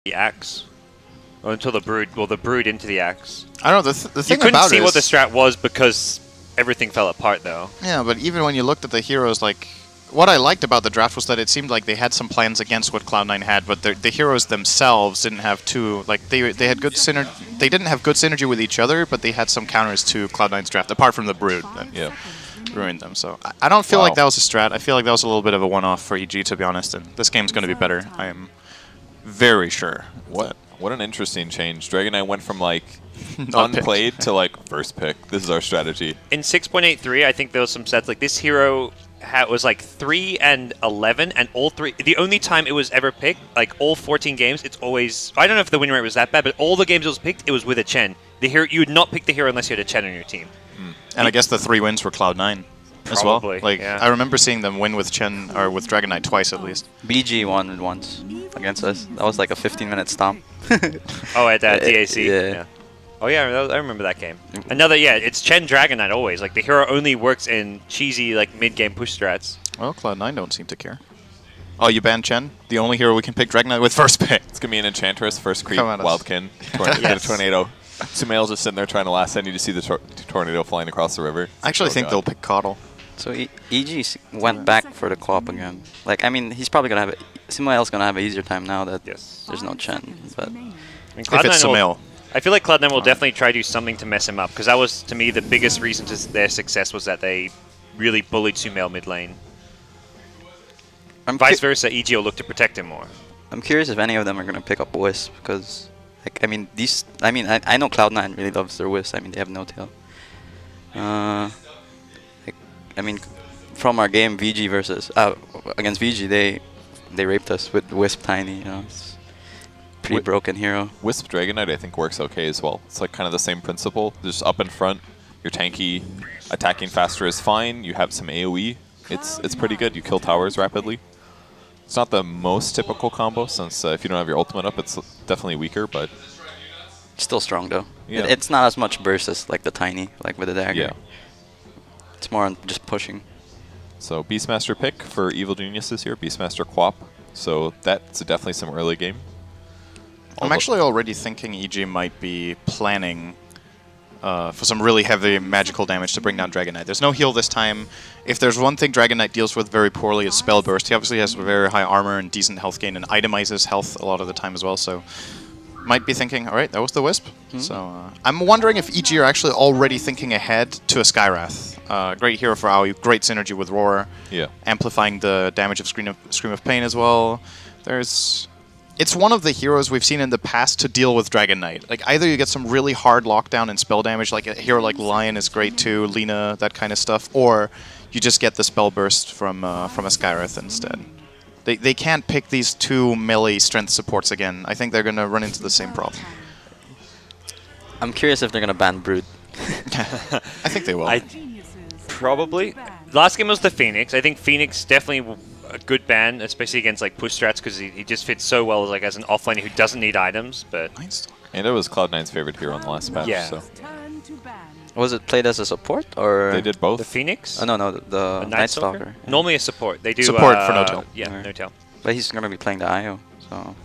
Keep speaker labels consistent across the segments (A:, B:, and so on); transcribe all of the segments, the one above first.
A: the axe. Or until the brood, well, the brood into the axe.
B: I don't know, the thing
A: you couldn't
B: about
A: see
B: it
A: what the
B: is,
A: strat was because everything fell apart, though.
B: yeah, but even when you looked at the heroes, like, what I liked about the draft was that it seemed like they had some plans against what Cloud9 had, but the heroes themselves didn't have they had good synergy. They didn't have good synergy with each other, but they had some counters to Cloud9's draft, apart from the brood that ruined them. So I don't feel like that was a strat. I feel like that was a little bit of a one-off for EG, to be honest. And this game's going to be better. I am very sure.
C: What an interesting change. Dragon Knight went from like unplayed to like first pick. This is our strategy.
A: In 6.83, I think there was some sets like this hero was like 3 and 11, and all three. The only time it was ever picked, like all 14 games, it's always. I don't know if the win rate was that bad, but all the games it was picked, it was with a Chen. The hero, you would not pick the hero unless you had a Chen on your team.
B: And I guess the 3 wins were Cloud9 as well. Like
A: yeah.
B: I remember seeing them win with Chen or with Dragon Knight twice at least.
D: BG won once against us. That was like a 15-minute stomp.
A: Oh, at DAC.
D: Yeah.
A: Oh yeah, I remember that game. Another, yeah, it's Chen Dragon Knight always. Like the hero only works in cheesy like mid-game push strats.
B: Well, Cloud9 don't seem to care. Oh, you banned Chen? The only hero we can pick Dragon Knight with first pick.
C: It's gonna be an Enchantress, first creep, Wildkin, get a tornado. Sumail's just sitting there trying to last send you to see the tornado flying across the river.
B: I actually think they'll pick Coddle.
D: So EG went back for the co-op again. Like, I mean, he's probably gonna have Sumail's gonna have an easier time now that there's no Chen. But
B: if it's Sumail.
A: I feel like Cloud9 will definitely try to do something to mess him up, because that was, to me, the biggest reason to their success was that they really bullied Sumail mid lane. Vice versa, EG will look to protect him more.
D: I'm curious if any of them are gonna pick up Wisp, because, like, I mean, I know Cloud9 really loves their Wisp. I mean, they have no tail. I mean, from our game VG versus against VG, they raped us with Wisp Tiny. You know, it's pretty broken hero.
C: Wisp Dragon Knight I think works okay as well. It's like kind of the same principle. Just up in front, you're tanky, attacking faster is fine. You have some AOE. It's pretty good. You kill towers rapidly. It's not the most typical combo since if you don't have your ultimate up, it's definitely weaker, but
D: still strong though.
C: Yeah.
D: It's not as much burst as like the Tiny, like with the dagger.
C: Yeah.
D: It's more on just pushing.
C: So Beastmaster pick for Evil Geniuses here, Beastmaster Quap. So that's definitely some early game.
B: I'm actually already thinking EG might be planning for some really heavy magical damage to bring down Dragon Knight. There's no heal this time. If there's one thing Dragon Knight deals with very poorly, it's Spell Burst. He obviously has very high armor and decent health gain and itemizes health a lot of the time as well, so might be thinking, alright, that was the Wisp. So I'm wondering if EG are actually already thinking ahead to a Skywrath. Great hero for AoE, great synergy with Roar.
C: Yeah. Amplifying
B: the damage of Scream of Pain as well. It's one of the heroes we've seen in the past to deal with Dragon Knight. Like, either you get some really hard lockdown and spell damage, like a hero like Lion is great too, Lina, that kind of stuff, or you just get the spell burst from a Skywrath instead. They can't pick these two melee strength supports again. I think they're going to run into the same problem.
D: I'm curious if they're going to ban Brood.
B: I think they will.
A: Probably. Last game was the Phoenix. I think Phoenix definitely a good ban, especially against like push strats, because he just fits so well like as an offlaner who doesn't need items. But
C: and it was Cloud9's favorite hero on the last patch.
A: Yeah.
C: So.
D: Was it played as a support or
C: they did both?
A: The Phoenix?
D: Oh no, the Night Stalker.
A: Normally a support. They do
B: support for no tail.
A: Yeah, no tail.
D: But he's gonna be playing the IO, so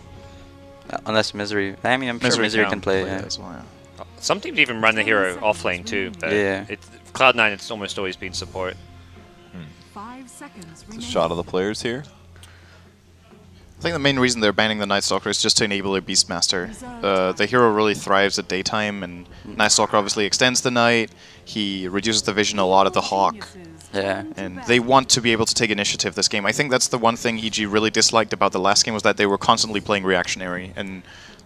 D: unless Misery. I mean, I'm sure Misery can play
B: as well. Yeah.
A: Some teams even run the hero off lane too. But
D: yeah.
A: Cloud9, it's almost always been support.
E: 5 seconds
C: It's a shot of the players here.
B: I think the main reason they're banning the Night Stalker is just to enable a Beastmaster. The hero really thrives at daytime, and Night Stalker obviously extends the night. He reduces the vision a lot at the Hawk.
D: Yeah.
B: And they want to be able to take initiative this game. I think that's the one thing EG really disliked about the last game, was that they were constantly playing reactionary. And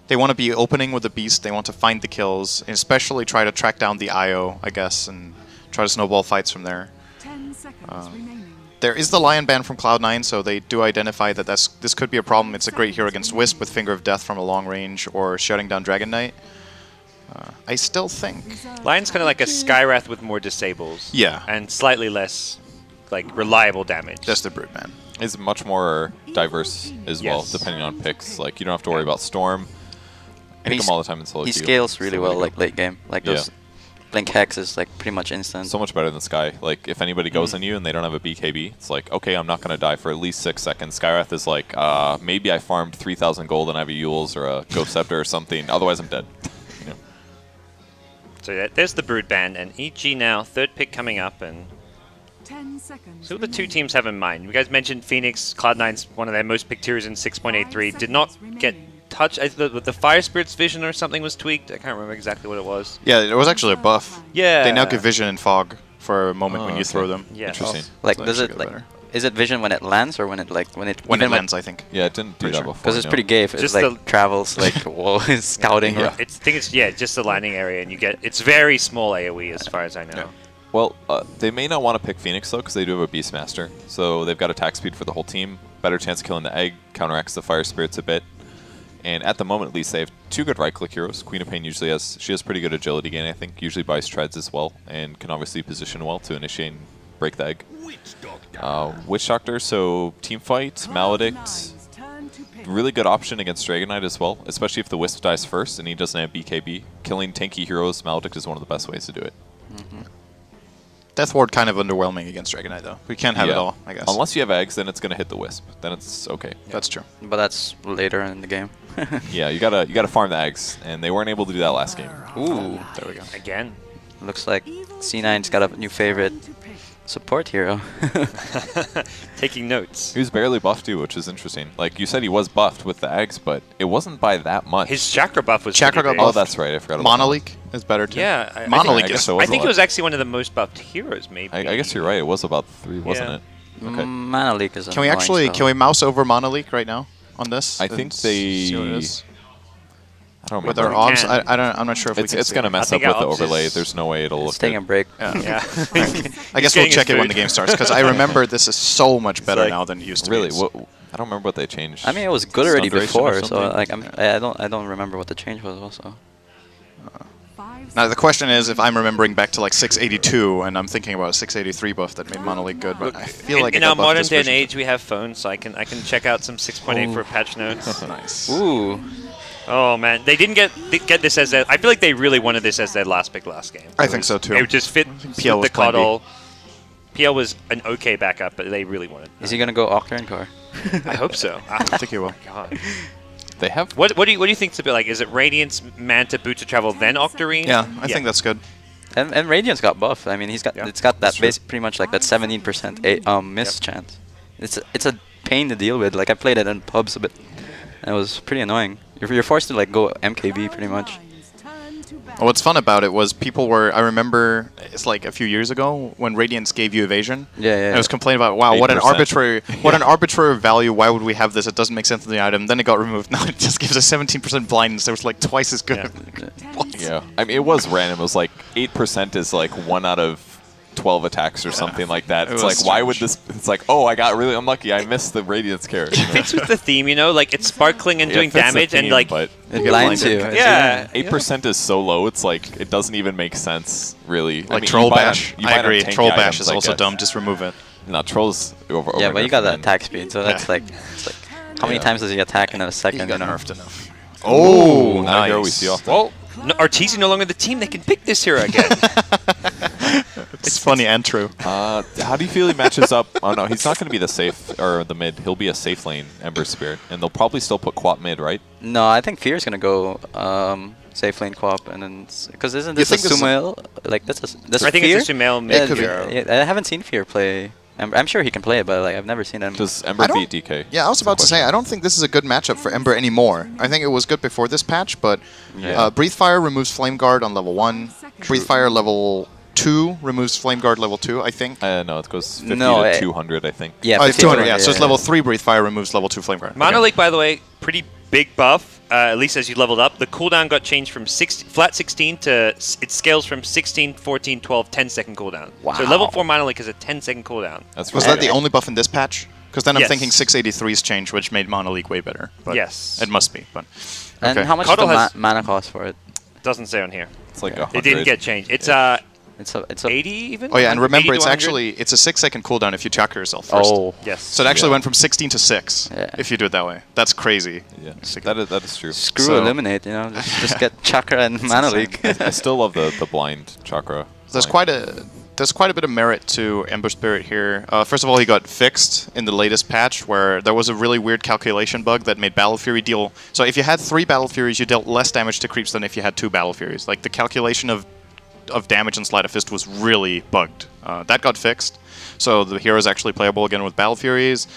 B: they want to be opening with the Beast, they want to find the kills, and especially try to track down the IO, I guess, and try to snowball fights from there.
E: 10 seconds remaining.
B: There is the Lion ban from Cloud9, so they do identify that this could be a problem. It's a great hero against Wisp with Finger of Death from a long range, or shutting down Dragon Knight. I still think
A: Lion's kind of like a Skywrath with more disables.
B: Yeah.
A: And slightly less like reliable damage.
B: Just the Brood, man.
C: Is much more diverse as well, depending on picks. Like, you don't have to worry about Storm. Pick him all the time in solo
D: He
C: queue.
D: scales really well, like late game. Like those Blink Hex is like pretty much instant.
C: So much better than Sky. Like, if anybody goes on you and they don't have a BKB, it's like, okay, I'm not going to die for at least 6 seconds. Skywrath is like, maybe I farmed 3,000 gold and I have a Yules or a Ghost Scepter or something. Otherwise, I'm dead. You know?
A: So yeah, there's the Brood Band, and EG now, third pick coming up, and
E: 10 seconds.
A: so what do the two teams have in mind? You guys mentioned Phoenix, Cloud9's one of their most picked tiers in 6.83. Did not get touched. The Fire Spirit's vision or something was tweaked. I can't remember exactly what it was.
B: Yeah, it was actually a buff.
A: Yeah.
B: They now give vision and fog for a moment when you
C: okay.
B: throw them.
A: Yeah.
C: Interesting.
D: Like,
B: So
D: does
B: that
D: it
B: should
D: like
B: get better.
D: is it vision when it lands or when it
B: When it
D: even
B: lands, I think.
C: Yeah, it didn't do
B: Pretty
C: that
B: sure.
C: before.
D: Because it's
C: no.
D: pretty gay if it
A: Just
D: like
A: the-
D: travels like whoa, scouting.
C: Yeah.
D: Or,
A: I think it's just the landing area, and you get it's very small AOE as far as I know.
B: Yeah.
C: Well, they may not want to pick Phoenix, though, because they do have a Beastmaster. So they've got attack speed for the whole team. Better chance of killing the egg. Counteracts the Fire Spirits a bit. And at the moment, at least, they have 2 good right-click heroes. Queen of Pain usually has pretty good agility gain, I think. Usually buys treads as well, and can obviously position well to initiate and break the egg. Witch Doctor, so team fight, Maledict. Really good option against Dragon Knight as well, especially if the Wisp dies first and he doesn't have BKB. Killing tanky heroes, Maledict is one of the best ways to do it.
B: Death Ward kind of underwhelming against Dragon Knight, though. We can't have it all, I guess.
C: Unless you have eggs, then it's going to hit the Wisp. Then it's okay.
B: That's true.
D: but that's later in the game.
C: Yeah, you gotta farm the eggs, and they weren't able to do that last game.
D: Ooh,
B: There we go.
A: Again.
D: looks like C9's got a new favorite support hero.
A: Taking notes.
C: He was barely buffed too, which is interesting. Like you said, he was buffed with the eggs, but it wasn't by that much.
A: His chakra buff was
B: Chakra
A: pretty
B: got
A: big.
C: Oh, that's right. I forgot about
B: Monolink is better, too.
A: Yeah, I
B: Monolink
C: I guess
B: is...
C: so.
A: I think
C: a
A: it was
C: lot.
A: actually one of the most buffed heroes, maybe.
C: I guess you're right. It was about 3, wasn't
A: Yeah.
C: it? Okay.
D: Mana Leak is
B: Can we
D: annoying,
B: actually...
D: so-
B: Can we mouse over Monolink right now on this?
C: I think
B: and
C: they-
B: see what it is?
C: I don't
B: With
C: remember.
B: our
A: We
B: obs,
A: can.
B: I'm not sure if we
C: It's
B: can
C: it's
B: see
C: gonna
B: it.
C: mess
A: I
C: up
A: think
C: with the
A: our obs
C: overlay.
A: is-
C: There's no way it'll
D: It's
C: look
D: taking a
C: good.
D: break.
B: Yeah.
A: Yeah.
B: I guess we'll check it when the game starts, because I remember this is so much better
A: like-
B: now than it used to
C: Really,
B: be.
C: what, I don't remember what they changed.
D: I mean, it was good already
C: Stun duration or
D: before, so
C: something?
D: like
C: Yeah.
D: I don't remember what the change was also.
E: 5
B: Now the question is if I'm remembering back to like 682 and I'm thinking about a 683 buff that made Monolink good, but I feel like it
A: in
B: got
A: our
B: buffed
A: modern
B: this
A: day and
B: version.
A: age, we have phones, so I can check out some 6.8 for patch notes.
B: Nice.
D: Ooh,
A: Oh man, they didn't get this as their. I feel like they really wanted this as their last pick last game.
B: I think so, too.
A: It would just fit
B: PL
A: with the
B: was plan B.
A: cuddle. PL was an okay backup, but they really wanted.
D: is he gonna go Octarine core?
A: I hope so.
B: I think he will.
A: God.
C: They have.
A: What do you think it's a bit like? Is it Radiance, Manta, Boots of Travel, then Octarine?
B: Yeah, I think that's good.
D: And Radiance got buffed. I mean, it's got that
C: That's true.
D: pretty much like that 17% miss chance. It's a pain to deal with. Like I played it in pubs a bit, and it was pretty annoying. You're forced to like go MKB pretty much.
B: What's fun about it was people were, I remember it's like a few years ago when Radiance gave you evasion.
D: Yeah.
B: I was complaining about, wow, what an
C: 8%.
B: arbitrary value. Why would we have this? It doesn't make sense in the item. Then it got removed. Now it just gives us 17% blindness. It was like twice as good.
C: Yeah, I mean, it was random. It was like 8% is like 1 out of 12 attacks or something like that.
B: It
C: It's
B: was
C: like, why would
B: strange.
C: this? It's like, oh, I got really unlucky. I missed the Radiance carry.
A: It fits with the theme, you know, like it's sparkling and
C: Yeah,
A: doing
C: it fits the
A: damage and
C: theme,
A: like
C: but
D: It
B: get
D: blinds
B: blinded.
D: you.
A: yeah.
C: 8% is so low. It's like it doesn't even make sense, really. I
B: Like
C: mean,
B: Troll
C: you buy it on-
B: Bash.
C: you buy
B: I
C: it on
B: agree.
C: tanky
B: Troll Bash
C: items,
B: is
C: I
B: also
C: guess.
B: dumb. Just remove it.
C: No, Troll's over.
D: Yeah, but you got that
C: nerfed, man.
D: attack speed, so that's
B: Yeah.
D: like, it's like how many
C: Yeah.
D: times does he attack in a
B: He
D: second?
B: got
D: you know?
B: nerfed enough. Oh,
C: Not a hero we
B: nice.
C: see often.
A: Well, no, Arteezy no longer the team. They can pick this hero again.
B: It's funny and true.
C: How do you feel he matches up? Oh no, he's not going to be the safe or the mid. He'll be a safe lane Ember Spirit, and they'll probably still put Quap mid, right?
D: No, I think Fear's gonna go safe lane co-op, and then because isn't
B: You
D: this a
B: think this is a-
D: Sumail? Like that's
A: I think
D: Fear?
A: it's a Sumail
D: Yeah,
A: mid
B: could be.
A: hero.
D: yeah, I haven't seen Fear play. I'm sure he can play it, but like I've never seen him.
C: Does Ember
B: I don't-
C: beat DK?
B: Yeah, I was about to say, I don't think this is a good matchup for Ember anymore. I think it was good before this patch, but
C: Yeah.
B: Breathe Fire removes Flame Guard on level 1. Breathe Fire level 2 removes Flame Guard level 2, I think.
C: No, it goes 50
D: No,
C: to
D: it-
C: 200, I think.
D: Yeah,
B: Oh, it's
D: 50
B: 200, yeah. So it's level 3 Breathe Fire removes level 2 Flame Guard.
A: Mono
B: Okay.
A: Lake, by the way, pretty big buff. At least as you leveled up, the cooldown got changed from flat 16 to it scales from 16, 14, 12, 10 second cooldown. So
D: Wow.
A: level 4 Mono Lake is a 10-second cooldown.
C: That's
B: Was
C: right.
B: that the only buff in this patch? Because then I'm
A: Yes.
B: thinking 683's change, which made Mono League way better. But
A: Yes.
B: It must be, but...
D: And
B: okay.
D: how much
A: Cuddle
D: does the
A: has-
D: mana cost for it?
A: Doesn't say on here.
C: It's like
B: Yeah.
C: 100.
A: It didn't get changed. It's
D: It's a
A: 80 even?
B: Oh yeah, and remember
A: 80 to
B: it's
A: 100?
B: actually it's a 6-second cooldown if you chakra yourself first.
D: Oh.
A: Yes.
B: So it actually went from 16 to 6
D: Yeah.
B: if you do it that way. That's crazy.
C: Yeah,
B: Sick.
C: that is true.
D: Screw
B: So-
D: eliminate, you know, just get chakra and mana leak.
C: I still love the blind chakra.
B: There's
C: line.
B: there's quite a bit of merit to Ember Spirit here. First of all, he got fixed in the latest patch where there was a really weird calculation bug that made Battle Fury deal. So if you had 3 Battle Furies, you dealt less damage to creeps than if you had 2 Battle Furies. Like the calculation of damage in Sleight of Fist was really bugged. That got fixed, so the hero is actually playable again with Battle Furies.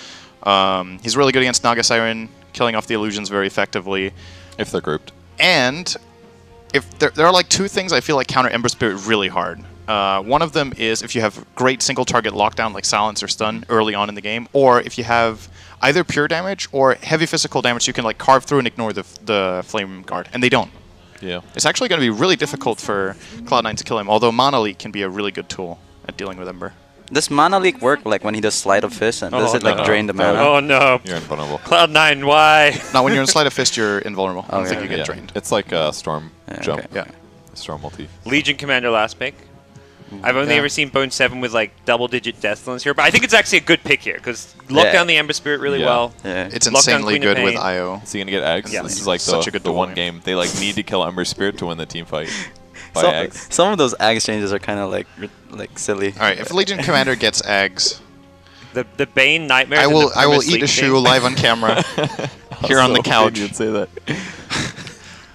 B: He's really good against Naga Siren, killing off the illusions very effectively.
C: If they're grouped.
B: And if there are like 2 things I feel like counter Ember Spirit really hard. One of them is if you have great single target lockdown like silence or stun early on in the game, or if you have either pure damage or heavy physical damage, you can like carve through and ignore the flame guard, and they don't.
C: Yeah.
B: It's actually going to be really difficult for Cloud9 to kill him, although Mana Leak can be a really good tool at dealing with Ember.
D: Does mana leak work like when he does Sleight of Fist, and does it like
C: no.
D: drain the mana?
A: Oh no.
C: You're invulnerable.
A: Cloud9, why?
B: Now, when you're in Sleight of Fist, you're invulnerable. I don't
D: Okay.
B: think you get
C: Yeah.
B: drained.
C: It's like a storm
D: Yeah,
C: jump.
D: okay.
B: Yeah.
C: Storm multi.
A: Legion Commander last pick. I've only
B: Yeah.
A: ever seen Bone 7 with like double-digit death lines here, but I think it's actually a good pick here because lock
D: Yeah.
A: down the Ember Spirit really
C: Yeah.
A: well.
D: Yeah.
B: It's
A: Lockdown
B: insanely
A: Queen of
B: good with
A: Pain.
B: IO.
C: Is he gonna get eggs?
A: Yeah.
C: This is like
B: Such
C: the,
B: a good
C: the
B: duel
C: one
B: game.
C: game they like need to kill Ember Spirit to win the team fight. By
D: Some,
C: eggs.
D: some of those ag exchanges are kind of like silly.
B: All right, if Legion Commander gets Ags,
A: The Bane Nightmare.
B: I will eat a shoe live on camera here on the couch.
C: You'd say that.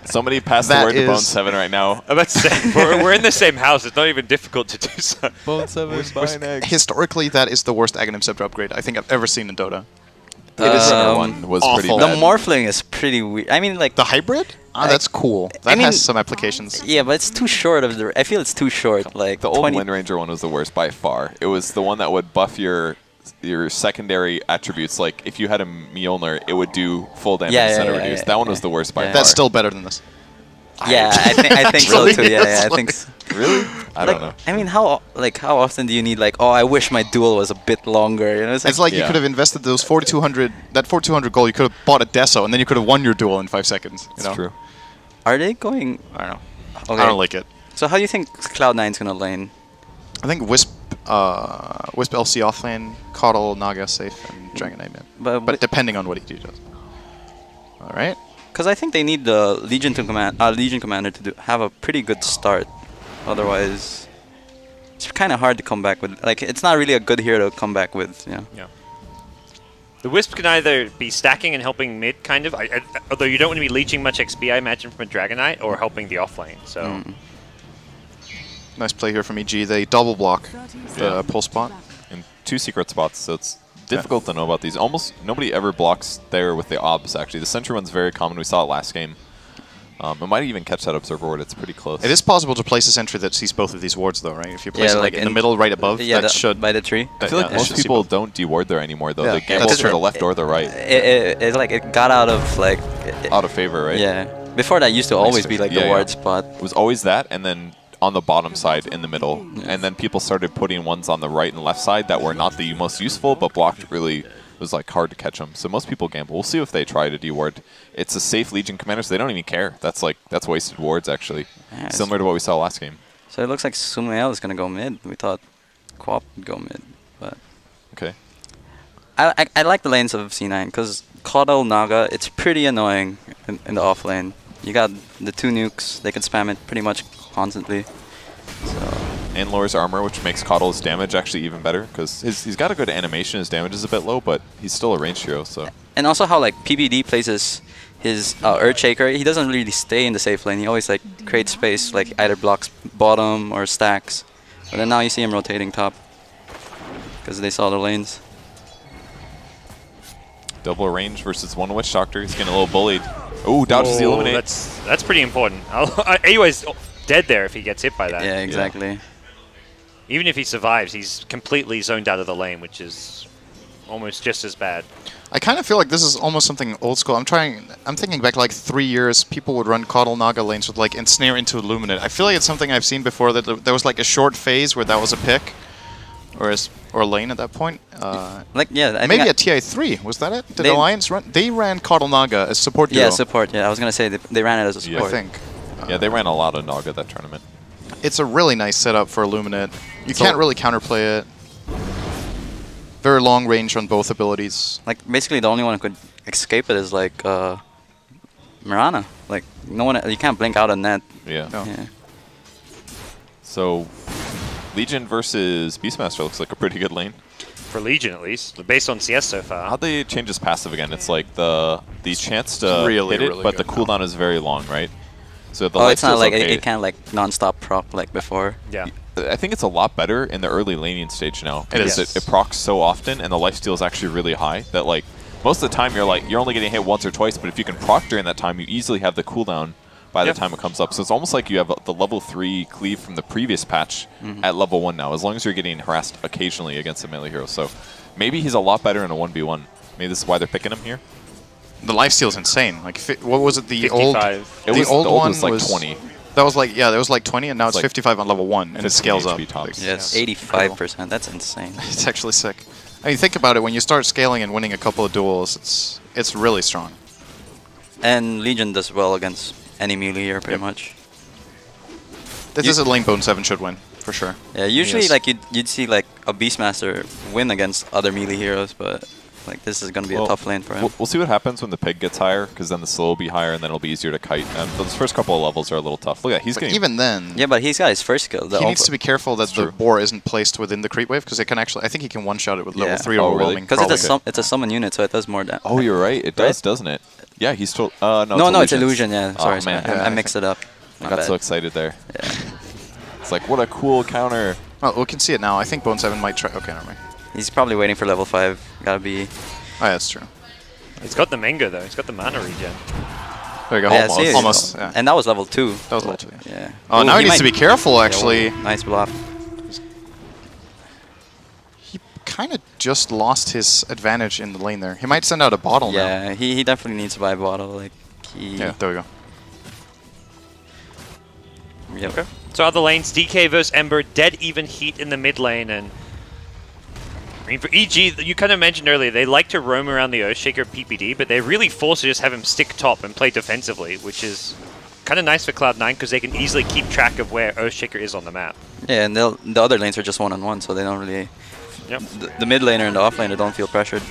C: Somebody pass the
B: That
C: word to Bone
B: is-
C: 7 right now.
A: I'm about to say, we're in the same house. It's not even difficult to do so.
C: Bone 7 buying eggs.
B: Historically, that is the worst Aghanim Scepter upgrade I think I've ever seen in Dota.
C: It is
D: Um,
C: one was pretty
B: awful.
D: The
C: bad.
D: morphling is pretty weird. I mean, like
B: The hybrid? Ah, that's cool. That
D: I mean-
B: has some applications.
D: yeah, but it's too short of the. I feel it's too short. Like
C: The old
D: 20
C: Wind Ranger one was the worst by far. It was the one that would buff your secondary attributes. Like if you had a Mjolnir, it would do full damage
D: Yeah,
C: instead
D: yeah,
C: of
D: yeah,
C: reduce.
D: yeah,
C: that one
D: yeah.
C: was the worst by
D: Yeah.
C: far.
B: That's still better than this.
D: Yeah, I think so
B: Really?
D: too. Yeah,
B: It's
D: I think.
B: like-
D: So.
C: really. I don't know.
D: I mean, how often do you need like, oh, I wish my duel was a bit longer? You know,
B: It's like you
C: Yeah.
B: could have invested those 4,200, that 4,200 gold, you could have bought a Deso, and then you could have won your duel in 5 seconds. You
C: It's
B: know?
C: true.
D: Are they going?
B: I don't know.
D: Okay.
B: I don't like it.
D: So how do you think Cloud9's gonna lane?
B: I think Wisp LC offlane, Coddle, Naga safe, and Dragon Knight mid. But depending on what he does. All right.
D: Because I think they need the Legion Commander to have a pretty good start. Otherwise, it's kind of hard to come back with. Like, it's not really a good hero to come back with. You know.
A: Yeah. The Wisp can either be stacking and helping mid, kind of, although you don't want to be leeching much XP, I imagine, from a Dragon Knight, or helping the offlane. So
B: Nice play here from EG. They double block
E: 30
B: the
C: Yeah.
B: pull spot.
C: And 2 secret spots, so it's difficult to know about these. Almost nobody ever blocks there with the obs, actually. The sentry one's very common. We saw it last game. It might even catch that observer ward. It's pretty close.
B: It is possible to place a sentry that sees both of these wards, though, right? If you place it like in the middle, right above,
D: Yeah,
B: that should.
D: by the tree.
C: I feel like
B: yeah, it
C: most
B: should see
C: people
B: both.
C: don't deward there anymore, though.
B: Yeah,
C: They gamble
B: that's
C: to the
B: true.
C: left or the right.
D: It's like it got out of like.
C: Out of favor, right?
D: Yeah. Before that used to always be like
C: Yeah,
D: the
C: yeah.
D: ward spot.
C: It was always that, and then on the bottom side in the middle. And then people started putting ones on the right and left side that were not the most useful, but blocked really was like hard to catch them. So most people gamble. We'll see if they try to deward. It's a safe Legion commander, so they don't even care. That's wasted wards actually.
D: Yeah,
C: Similar to what we saw last game.
D: So it looks like Sumail is gonna go mid. We thought Quap would go mid, but
C: Okay.
D: I like the lanes of C9 because Coddle Naga, it's pretty annoying in the off lane. You got the 2 nukes, they can spam it pretty much constantly. So
C: And lowers armor, which makes Coddle's damage actually even better, because he's got a good animation. His damage is a bit low, but he's still a ranged hero, so...
D: and also how like PBD places his Earthshaker, he doesn't really stay in the safe lane. He always like creates space, like either blocks bottom or stacks. But then now you see him rotating top because they saw the lanes.
C: Double range versus one Witch Doctor. He's getting a little bullied. Ooh, dodges the Eliminate.
A: That's pretty important. AO's dead there if he gets hit by that.
D: Yeah, exactly.
A: Even if he survives, he's completely zoned out of the lane, which is almost just as bad.
B: I kind of feel like this is almost something old school. I'm thinking back like 3 years, people would run Coddle Naga lanes with like Ensnare into Illuminate. I feel like it's something I've seen before, that there was like a short phase where that was a pick. Or lane at that point.
D: Like yeah, I
B: maybe
D: think
B: at TI3, was that it? Did
D: They-
B: Alliance run? They ran Coddle Naga as support duo.
D: yeah, support. Yeah, I was gonna say they ran it as a
C: Yeah.
B: I
D: support.
B: think.
C: Yeah, they ran a lot of Naga that tournament.
B: it's a really nice setup for Illuminate. You
D: So-
B: can't really counterplay it. Very long range on both abilities.
D: Like basically the only one who could escape it is like Mirana. Like no one, you can't blink out a net.
C: Yeah.
B: No.
D: Yeah.
C: So Legion versus Beastmaster looks like a pretty good lane.
A: For Legion, at least. Based on CS so far.
C: How'd they change his passive again? It's like the chance to
B: really,
C: hit it,
B: really
C: but the
B: good
C: cooldown is very long, right? So the
D: Oh,
C: life
D: it's not
C: steal's
D: like
C: okay.
D: it can't like non-stop prop like before.
A: Yeah.
C: I think it's a lot better in the early laning stage now.
B: It is.
C: Because it procs so often, and the lifesteal is actually really high that like most of the time you're only getting hit once or twice, but if you can proc during that time, you easily have the cooldown by the time it comes up. So it's almost like you have the level 3 cleave from the previous patch at level 1 now, as long as you're getting harassed occasionally against a melee hero. So maybe he's a lot better in a 1v1. Maybe this is why they're picking him here.
B: The lifesteal is insane. Like, what was it? The
A: 55.
B: old, the old one
C: was like 20.
B: That was like, yeah, that was like 20, and now it's
C: like
B: 55 on level 1, and it
C: 15
B: scales up.
C: HP tops.
B: Like,
D: Yes,
B: yeah.
D: 85%. That's insane.
B: It's actually sick. I mean, think about it. When you start scaling and winning a couple of duels, it's really strong.
D: And Legion does well against any melee hero pretty much.
B: This is a lane Bone 7 should win, for sure.
D: Yeah, usually
B: Yes.
D: like you'd see like a Beastmaster win against other melee heroes, but like this is gonna be a tough lane for him.
C: We'll see what happens when the pig gets higher, because then the slow will be higher, and then it'll be easier to kite. And those first couple of levels are a little tough. Look at he's
B: But
C: getting
B: even then,
D: Yeah, but he's got his first skill.
B: he needs to be careful that the
C: true.
B: boar isn't placed within the creep wave, because it can actually, I think he can one-shot it with level
D: Yeah.
B: 3
C: Oh, really?
B: overwhelming.
D: because it's a
B: probably.
D: it's a summon unit, so it does more damage.
C: Oh, you're right. It does, doesn't it? Yeah, he's told. No,
D: no, it's
C: illusions.
D: illusion. Yeah,
C: Oh,
D: sorry,
C: man.
D: sorry.
B: Yeah,
D: I
B: I
D: mixed it up.
C: I
D: My
C: got
D: bad.
C: so excited there.
D: Yeah.
C: It's like, what a cool counter.
B: Well, we can see it now. I think Bone 7 might try. Okay, never mind.
D: He's probably waiting for level 5. Gotta be.
B: Oh, yeah, that's true.
A: He's got the mango, though. He's got the mana regen.
B: There you go.
D: Yeah,
B: almost.
D: see,
B: Almost. Yeah.
D: And that was level 2.
B: That was level 2. Yeah.
D: Yeah.
B: Oh,
D: Ooh,
B: now he needs to
D: might-
B: be careful,
D: Yeah,
B: actually.
D: nice bluff.
B: He kind of just lost his advantage in the lane there. He might send out a bottle now.
D: Yeah, he definitely needs to buy a bottle. Like he.
B: Yeah, there we go.
D: Yep.
A: Okay. So other lanes, DK versus Ember, dead even heat in the mid lane, and I mean for EG, you kind of mentioned earlier, they like to roam around the Earthshaker PPD, but they're really forced to just have him stick top and play defensively, which is kind of nice for Cloud9 because they can easily keep track of where Earthshaker is on the map.
D: Yeah, and the other lanes are just one-on-one, so they don't really.
A: Yep.
D: The mid laner and the off laner don't feel pressured.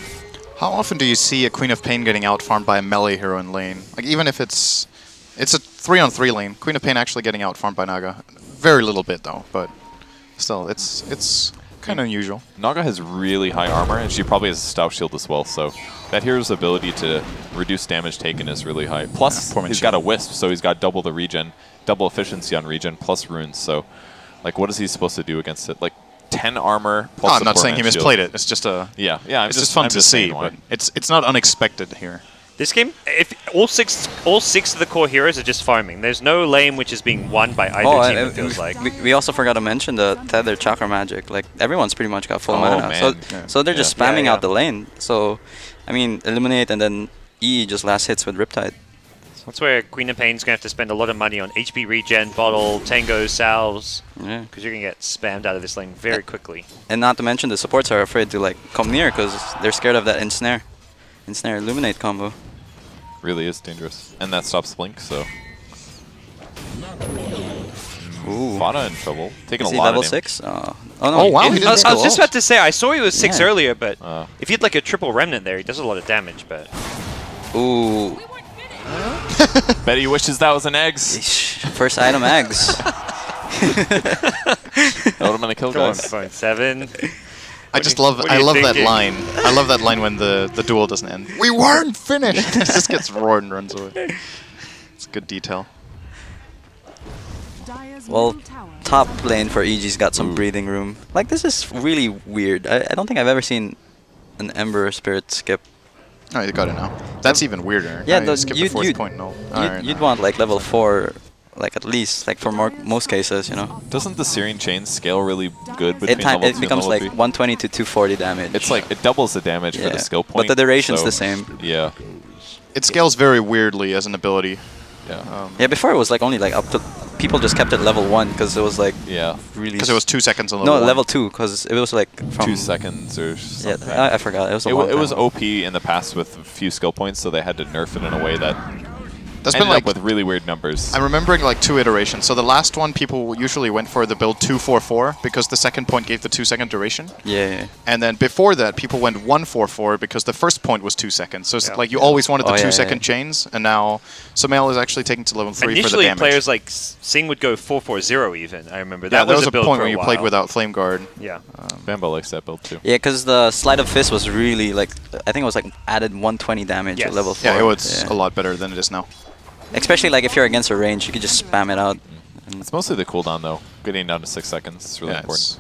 B: How often do you see a Queen of Pain getting out-farmed by a melee hero in lane? Like, even if it's a 3-on-3 lane, Queen of Pain actually getting out-farmed by Naga. Very little bit, though, but still, it's kind of unusual.
C: Naga has really high armor, and she probably has a stout shield as well, so that hero's ability to reduce damage taken is really high. Plus,
B: poor
C: he's
B: Manchino.
C: got a Wisp, so he's got double the regen, double efficiency on regen, plus runes, so like what is he supposed to do against it? Like 10 armor plus
B: I'm not
C: support
B: saying he
C: and shield.
B: misplayed it. It's just a...
C: Yeah, I'm
B: It's just fun
C: I'm
B: to see,
C: saying why.
B: but it's not unexpected here.
A: This game, if all six of the core heroes are just farming. There's no lane which is being won by either team, it feels like.
D: we also forgot to mention the tether chakra magic. Like everyone's pretty much got full
C: Oh,
D: mana,
C: man.
D: so they're just
A: Yeah.
D: spamming
A: Yeah,
D: out the lane. So, I mean, eliminate and then E just last hits with Riptide.
A: That's where Queen of Pain's going to have to spend a lot of money on HP regen, bottle, tango, salves,
D: Yeah.
A: because you're going to get spammed out of this lane very quickly.
D: And not to mention the supports are afraid to like come near because they're scared of that ensnare illuminate combo.
C: Really is dangerous. And that stops Blink, so
D: Ooh.
C: Fada in trouble. Taking
D: Is
C: a
D: he
C: lot
D: level
C: of damage.
D: 6? Oh no.
B: Oh, wow, he
A: I
B: didn't
A: was
B: go
A: just
B: off.
A: about to say, I saw he was 6
D: Yeah.
A: earlier, but if he had like a triple remnant there, he does a lot of damage, but...
D: Ooh.
C: Bet he wishes that was an eggs.
D: Eesh. First item eggs.
C: That would have been a kill,
A: Come on,
C: guys.
A: phone 7.
B: I just love
A: what are you
B: that
A: thinking?
B: line. I love that line when the duel doesn't end. We weren't finished. It just gets roared and runs away. It's good detail.
E: Dire's
D: Well,
E: middle tower
D: top lane for EG's got some breathing room. Like this is really weird. I don't think I've ever seen an Ember Spirit skip.
B: Oh, you got it now. That's even weirder.
D: Yeah,
B: Oh, you skipped the fourth point. No.
D: You'd want like level 4, like at least, like for most cases, you know.
C: Doesn't the Searing Chain scale really good between
D: It
C: level 2
D: it becomes
C: and
D: like
C: level 3?
D: 120 to 240 damage.
C: It's like, it doubles the damage for
D: Yeah,
C: the skill
D: but
C: point.
D: the duration's
C: so-
D: the same.
C: Yeah.
B: It scales very weirdly as an ability.
C: Yeah.
D: Yeah, before it was like only like up to people just kept it level 1 because it was like
C: Yeah.
D: really.
B: Because it was 2 seconds on
D: no
B: level 1.
D: level 2 because it was like from
C: 2 seconds or
D: Yeah,
C: something.
D: I forgot. It was a long
C: It
D: time
C: was
D: ago.
C: OP in the past with a few skill points, so they had to nerf it in a way that
B: There's
C: ended
B: been like
C: up with really weird numbers.
B: I'm remembering like 2 iterations. So the last one, people usually went for the build 2-4-4 because the second point gave the 2-second duration.
D: Yeah.
B: And then before that, people went 1-4-4 because the first point was 2 seconds. So it's like you always wanted the 2-second chains, and now Sumail is actually taking to level 3 for the
A: Initially,
B: damage.
A: players like Sing would go 4-4-0 even. I remember
B: Yeah,
A: that
B: there was a
A: build
B: point
A: for
B: where
A: a
B: you
A: while.
B: played without Flame Guard.
A: Yeah.
C: Bambo likes that build too.
D: Yeah, because the Sleight of Fist was really like, I think it was like added 120 damage at level 4.
B: Yeah, it was a lot better than it is now.
D: Especially like if you're against a range, you could just spam it out.
C: It's mostly the cooldown though. Getting down to 6 seconds is really important.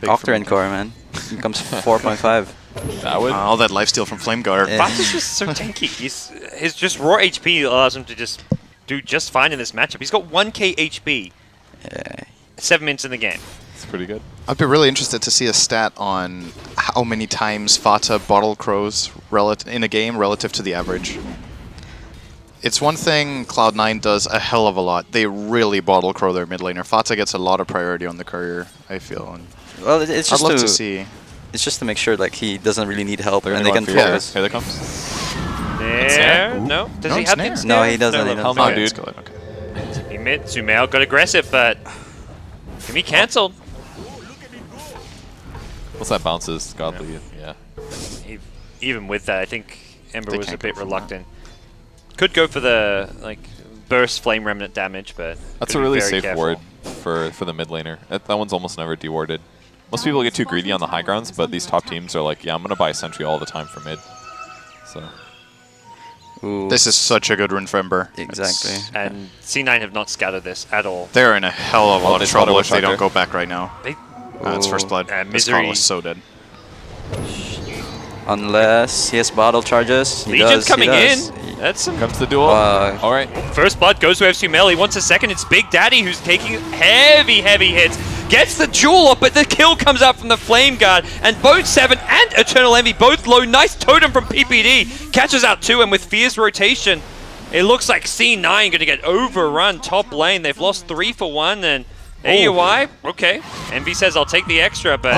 D: Octarine Core, man. It becomes 4.5.
C: That would
B: all that lifesteal from Flame Guard.
A: Vax is just so tanky. His just raw HP allows him to just do just fine in this matchup. He's got 1k HP.
D: Yeah.
A: 7 minutes in the game.
C: It's pretty good.
B: I'd be really interested to see a stat on how many times Fata bottle crows in a game relative to the average. It's one thing Cloud9 does a hell of a lot. They really bottle crow their mid laner. Fata gets a lot of priority on the courier, I feel. And
D: Well, it's just
B: I'd love to see.
D: It's just to make sure like he doesn't really need help,
C: They're
D: and
C: gonna
D: they
C: go
D: can
C: on
D: focus.
C: Here they comes.
A: There? No? Does
B: No,
A: he
B: it's
A: have
B: Nair.
A: the ensnare?
D: No, he doesn't.
A: No,
D: He
A: no,
D: doesn't.
C: No,
A: okay.
C: dude.
B: Okay.
A: He mid. Sumail got aggressive, but can be cancelled.
C: What's that bounces? Godly. Yeah.
A: Even with that, I think Ember
B: They
A: was a
B: can't
A: bit
B: go for
A: reluctant. Could go for the burst flame remnant damage, but
C: That's
A: gotta
C: a
A: be
C: really
A: very
C: safe
A: careful.
C: ward for the mid laner. That one's almost never dewarded. Most people get too greedy on the high grounds, but these top teams are like, yeah, I'm going to buy a sentry all the time for mid. So
D: Ooh.
B: This is such a good rune for Ember.
D: Exactly.
A: And C9 have not scouted this at all.
B: They're in a hell of a lot
C: they
B: of
C: thought it
B: trouble
C: was
B: if they don't
C: Shotgun.
B: go back right now.
A: They,
B: It's first blood. This
A: Misery.
B: Carl is so dead.
D: Unless he has bottle charges. He
A: Legion's
D: does,
A: coming
D: he does.
A: in. That's some
C: comes the duel. All right.
A: first blood goes to FC Mel. He wants a second. It's Big Daddy who's taking heavy hits. Gets the jewel up, but the kill comes out from the Flame Guard. And both 7 and Eternal Envy both low. Nice totem from PPD. Catches out 2, and with Fierce rotation, it looks like C9 going to get overrun top lane. They've lost 3 for 1, and AUI, okay. Envy says, I'll take the extra, but...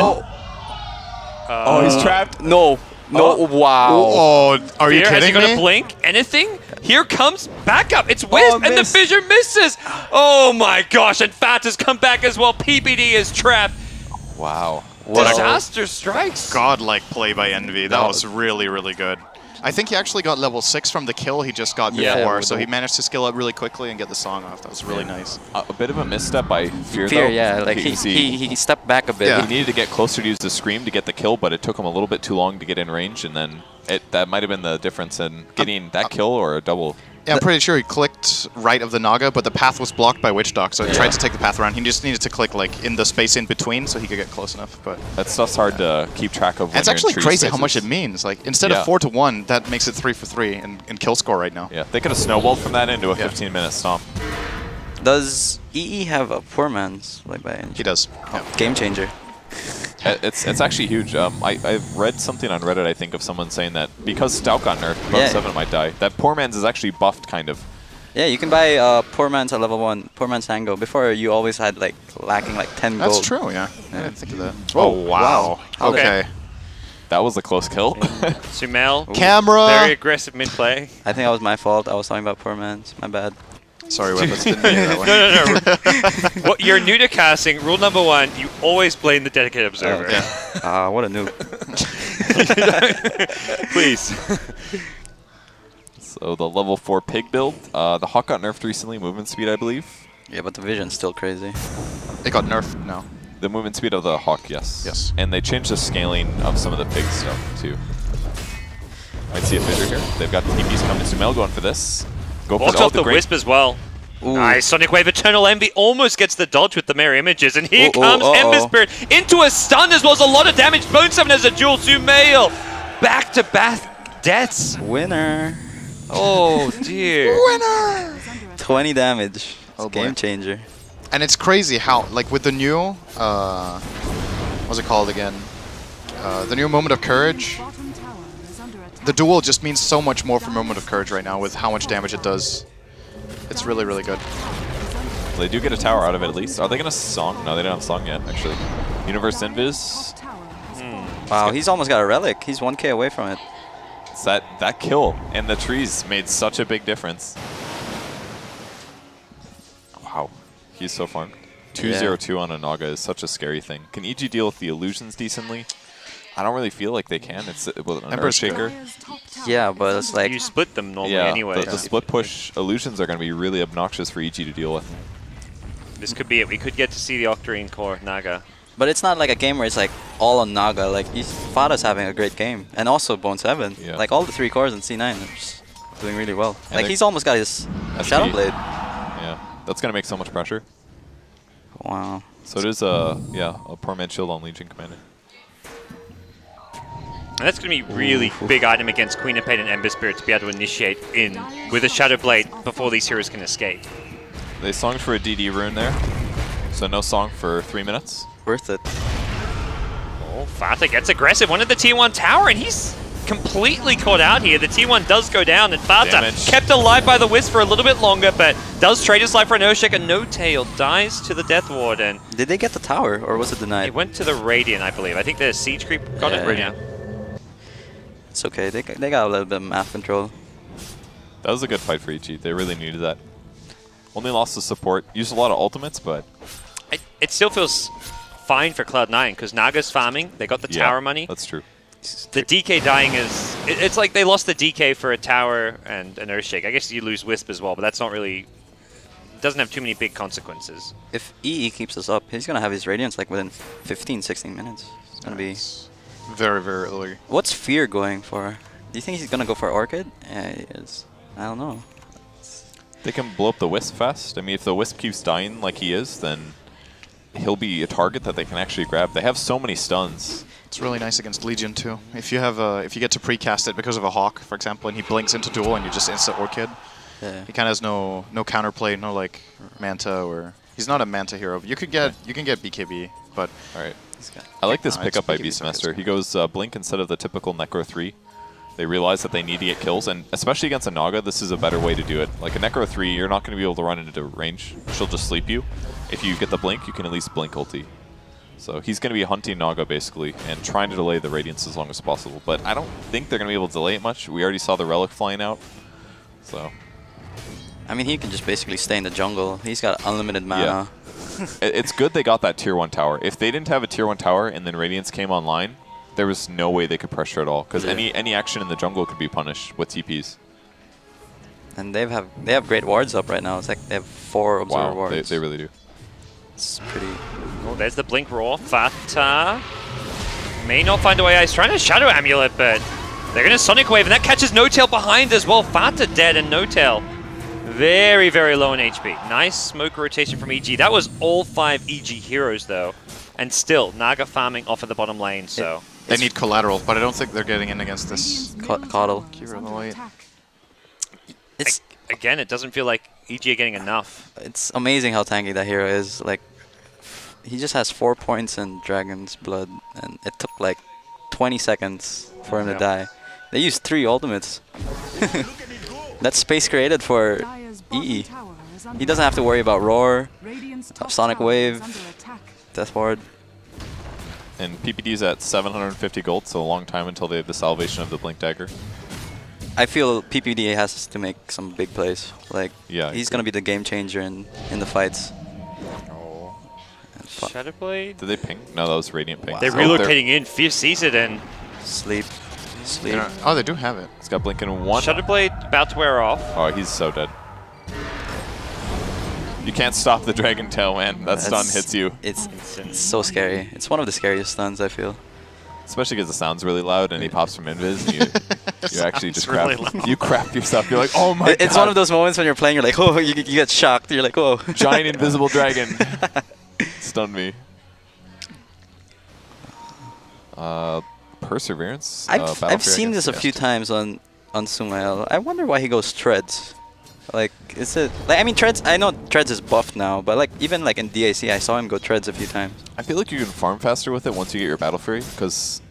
C: Oh, he's trapped.
D: No. No. Wow.
B: Oh, are you
A: Fear, has he
B: kidding
A: got
B: me?
A: a blink? Anything? Here comes backup. It's Wisp, and the
C: miss.
A: Fissure misses. Oh my gosh, and Fat has come back as well. PPD is trapped.
C: Wow.
A: Disaster strikes.
B: Godlike play by Envy. That was really, really good. I think he actually got level 6 from the kill he just got
C: Yeah,
B: before,
C: with
B: so
C: the-
B: he managed to skill up really quickly and get the song off. That was really nice.
C: A bit of a misstep by Fear,
D: Fear,
C: though.
D: yeah. Like he stepped back a bit.
B: Yeah.
C: He needed to get closer to use the Scream to get the kill, but it took him a little bit too long to get in range, and then that might have been the difference in getting that kill or a double.
B: Yeah, I'm pretty sure he clicked right of the Naga, but the path was blocked by Witch Dock, so he tried to take the path around. He just needed to click like in the space in between so he could get close enough. But
C: That stuff's hard to keep track of. When
B: it's
C: you're in
B: actually
C: tree
B: crazy how
C: spaces.
B: much it means. Like instead
C: Yeah.
B: of 4-1, that makes it 3 for 3 in kill score right now.
C: Yeah, they could have snowballed from that into a
B: Yeah.
C: 15-minute stomp.
D: Does EE have a poor man's like by any
B: He does. Yeah.
D: game changer?
C: It's actually huge. I've read something on Reddit, I think, of someone saying that because Stout got nerfed, Bug
D: Yeah.
C: 7 might die, that Poor Man's is actually buffed, kind of.
D: Yeah, you can buy poor man's at level 1. Poor man's Tango. Before you always had like lacking like 10 gold.
B: That's true, yeah. I didn't think of that.
C: Oh, wow.
B: Okay.
C: That was a close kill.
A: Sumail,
B: Camera!
A: very aggressive mid play.
D: I think that was my fault. I was talking about poor man's. My bad.
B: Sorry, Weapons. Didn't mean it that way.
A: No. Well, you're new to casting. Rule number 1, you always blame the dedicated observer.
D: What a noob.
A: Please.
C: So the level 4 pig build. The Hawk got nerfed recently, movement speed, I believe.
D: Yeah, but the vision's still crazy.
B: It got nerfed now.
C: The movement speed of the Hawk, yes.
B: Yes.
C: And they changed the scaling of some of the pig stuff, too. Might see a fissure here. They've got the TPs coming to Sumail going for this. Go for
A: Watch
C: the,
A: off the
C: great-
A: Wisp as well.
D: Ooh.
A: Nice. Sonic Wave Eternal Envy almost gets the dodge with the mirror images. And here
D: Uh-oh,
A: comes Ember
D: uh-oh.
A: Spirit into a stun as well as a lot of damage. Bone 7 has a dual Sumail. Back-to-back deaths.
D: Winner.
A: Oh, dear.
B: Winner!
D: 20 damage.
B: Oh,
D: It's game
B: boy.
D: changer.
B: And it's crazy how, like, with the new, what's it called again? The new Moment of Courage.
E: Bottom tower is under attack.
B: The duel just means so much more for Moment of Courage right now with how much damage it does. It's really, really good.
C: They do get a tower out of it at least. Are they going to song? No, they don't have song yet, actually. Universe Invis.
E: Tower has fallen.
D: Wow, he's almost got a relic. He's 1k away from it.
C: It's that kill and the trees made such a big difference. Wow, he's so farmed. 2-0-2 on a Naga is such a scary thing. Can EG deal with the illusions decently? I don't really feel like they can. It's with an Earthshaker.
D: Yeah, but it's like
A: You split them normally
C: Yeah,
A: anyway.
C: the split push illusions are going to be really obnoxious for EG to deal with.
A: This could be it. We could get to see the Octarine core Naga.
D: But it's not like a game where it's like all on Naga. Like Fada's having a great game, and also Bone 7.
C: Yeah.
D: Like all the 3 cores in C9 are just doing really well.
C: And
D: like he's almost got his Shadow Blade.
C: Yeah, that's going to make so much pressure.
D: Wow.
C: So it is a poor man's shield on Legion Commander.
A: And that's going to be really big item against Queen of Pain and Ember Spirit to be able to initiate in with a Shadow Blade before these heroes can escape.
C: They songed for a DD rune there, so no song for 3 minutes.
D: Worth it.
A: Oh, Fata gets aggressive. One at the Tier 1 tower, and he's completely caught out here. The Tier 1 does go down, and Fata
C: Damage.
A: kept alive by the Wisp for a little bit longer, but does trade his life for an Earthshaker. No Tail dies to the Death Warden.
D: Did they get the tower, or was it
A: It
D: denied?
A: went to the Radiant, I believe. I think the Siege Creep got it.
D: Yeah.
A: Radiant.
D: It's okay. They got a little bit of math control.
C: That was a good fight for EG. They really needed that. Only lost the support. Used a lot of ultimates, but
A: It still feels fine for Cloud9 because Naga's farming. They got the
C: yeah,
A: tower money.
C: That's true.
A: The DK dying is... It's like they lost the DK for a tower and an Earthshake. I guess you lose Wisp as well, but that's not really... It doesn't have too many big consequences.
D: If EE keeps this up, he's gonna have his Radiance like within 15, 16 minutes. It's gonna be...
B: Very, very early.
D: What's Fear going for? Do you think he's gonna go for Orchid? Yeah, he is. I don't know.
C: They can blow up the Wisp fast. I mean, if the Wisp keeps dying like he is, then he'll be a target that they can actually grab. They have so many stuns.
B: It's really nice against Legion too. If you have if you get to precast it because of a Hawk, for example, and he blinks into duel and you just insta Orchid, he kind of has no counterplay, no like Manta or he's not a Manta hero. You can get BKB, but
C: All right. I like this
B: No,
C: pickup by
B: it's
C: Beastmaster. He goes Blink instead of the typical Necro 3. They realize that they need to get kills, and especially against a Naga, this is a better way to do it. Like a Necro 3, you're not going to be able to run into range. She'll just sleep you. If you get the Blink, you can at least Blink ulti. So he's going to be hunting Naga, basically, and trying to delay the Radiance as long as possible. But I don't think they're going to be able to delay it much. We already saw the Relic flying out. So
D: I mean, he can just basically stay in the jungle. He's got unlimited mana.
C: it's good they got that Tier 1 tower. If they didn't have a Tier 1 tower and then Radiance came online, there was no way they could pressure at all, because any action in the jungle could be punished with TPs.
D: And they have great wards up right now. It's like they have 4 Observer wards.
C: They really do.
D: It's pretty...
A: Oh, there's the Blink Roar. Fata may not find a way out. He's trying to Shadow Amulet, but they're going to Sonic Wave, and that catches No Tail behind as well. Fata dead and No Tail very, very low in HP. Nice smoke rotation from EG. That was all 5 EG heroes, though. And still, Naga farming off of the bottom lane, so...
B: they need collateral, but I don't think they're getting in against this.
D: Coddle.
B: Kira in the late.
D: It's
A: Again, it doesn't feel like EG are getting enough.
D: it's amazing how tanky that hero is. Like, he just has 4 points in Dragon's Blood, and it took like 20 seconds for him to die. They used 3 ultimates. That's space created for EE. He doesn't have to worry about Roar, Sonic Wave, Death Ward.
C: And PPD's at 750 gold, so a long time until they have the salvation of the Blink Dagger.
D: I feel PPD has to make some big plays. Like,
C: Yeah,
D: he's gonna be the game changer in the fights.
A: Shadow Blade?
C: Did they ping? No, that was Radiant ping.
A: They're
C: So
A: relocating in. Fierce sees it, and
D: Sleep.
B: Oh, they do have it.
C: He's got Blink in 1.
A: Shadow Blade about to wear off.
C: Oh, he's so dead. You can't stop the Dragon Tail, man. That stun hits you.
D: It's so scary. It's one of the scariest stuns, I feel.
C: Especially because the sound's really loud and he pops from invis. And you actually just crap.
A: really loud.
C: You crap yourself. You're like, oh my god.
D: It's one of those moments when you're playing, you're like, oh, you get shocked. You're like, oh.
C: Giant invisible dragon. Stunned me. Perseverance.
D: I've seen this a few times on Sumail. I wonder why he goes Treads. Like, is it... Like, I mean, Treads... I know Treads is buffed now, but like even like in DAC, I saw him go Treads a few times.
C: I feel like you can farm faster with it once you get your Battle Fury, because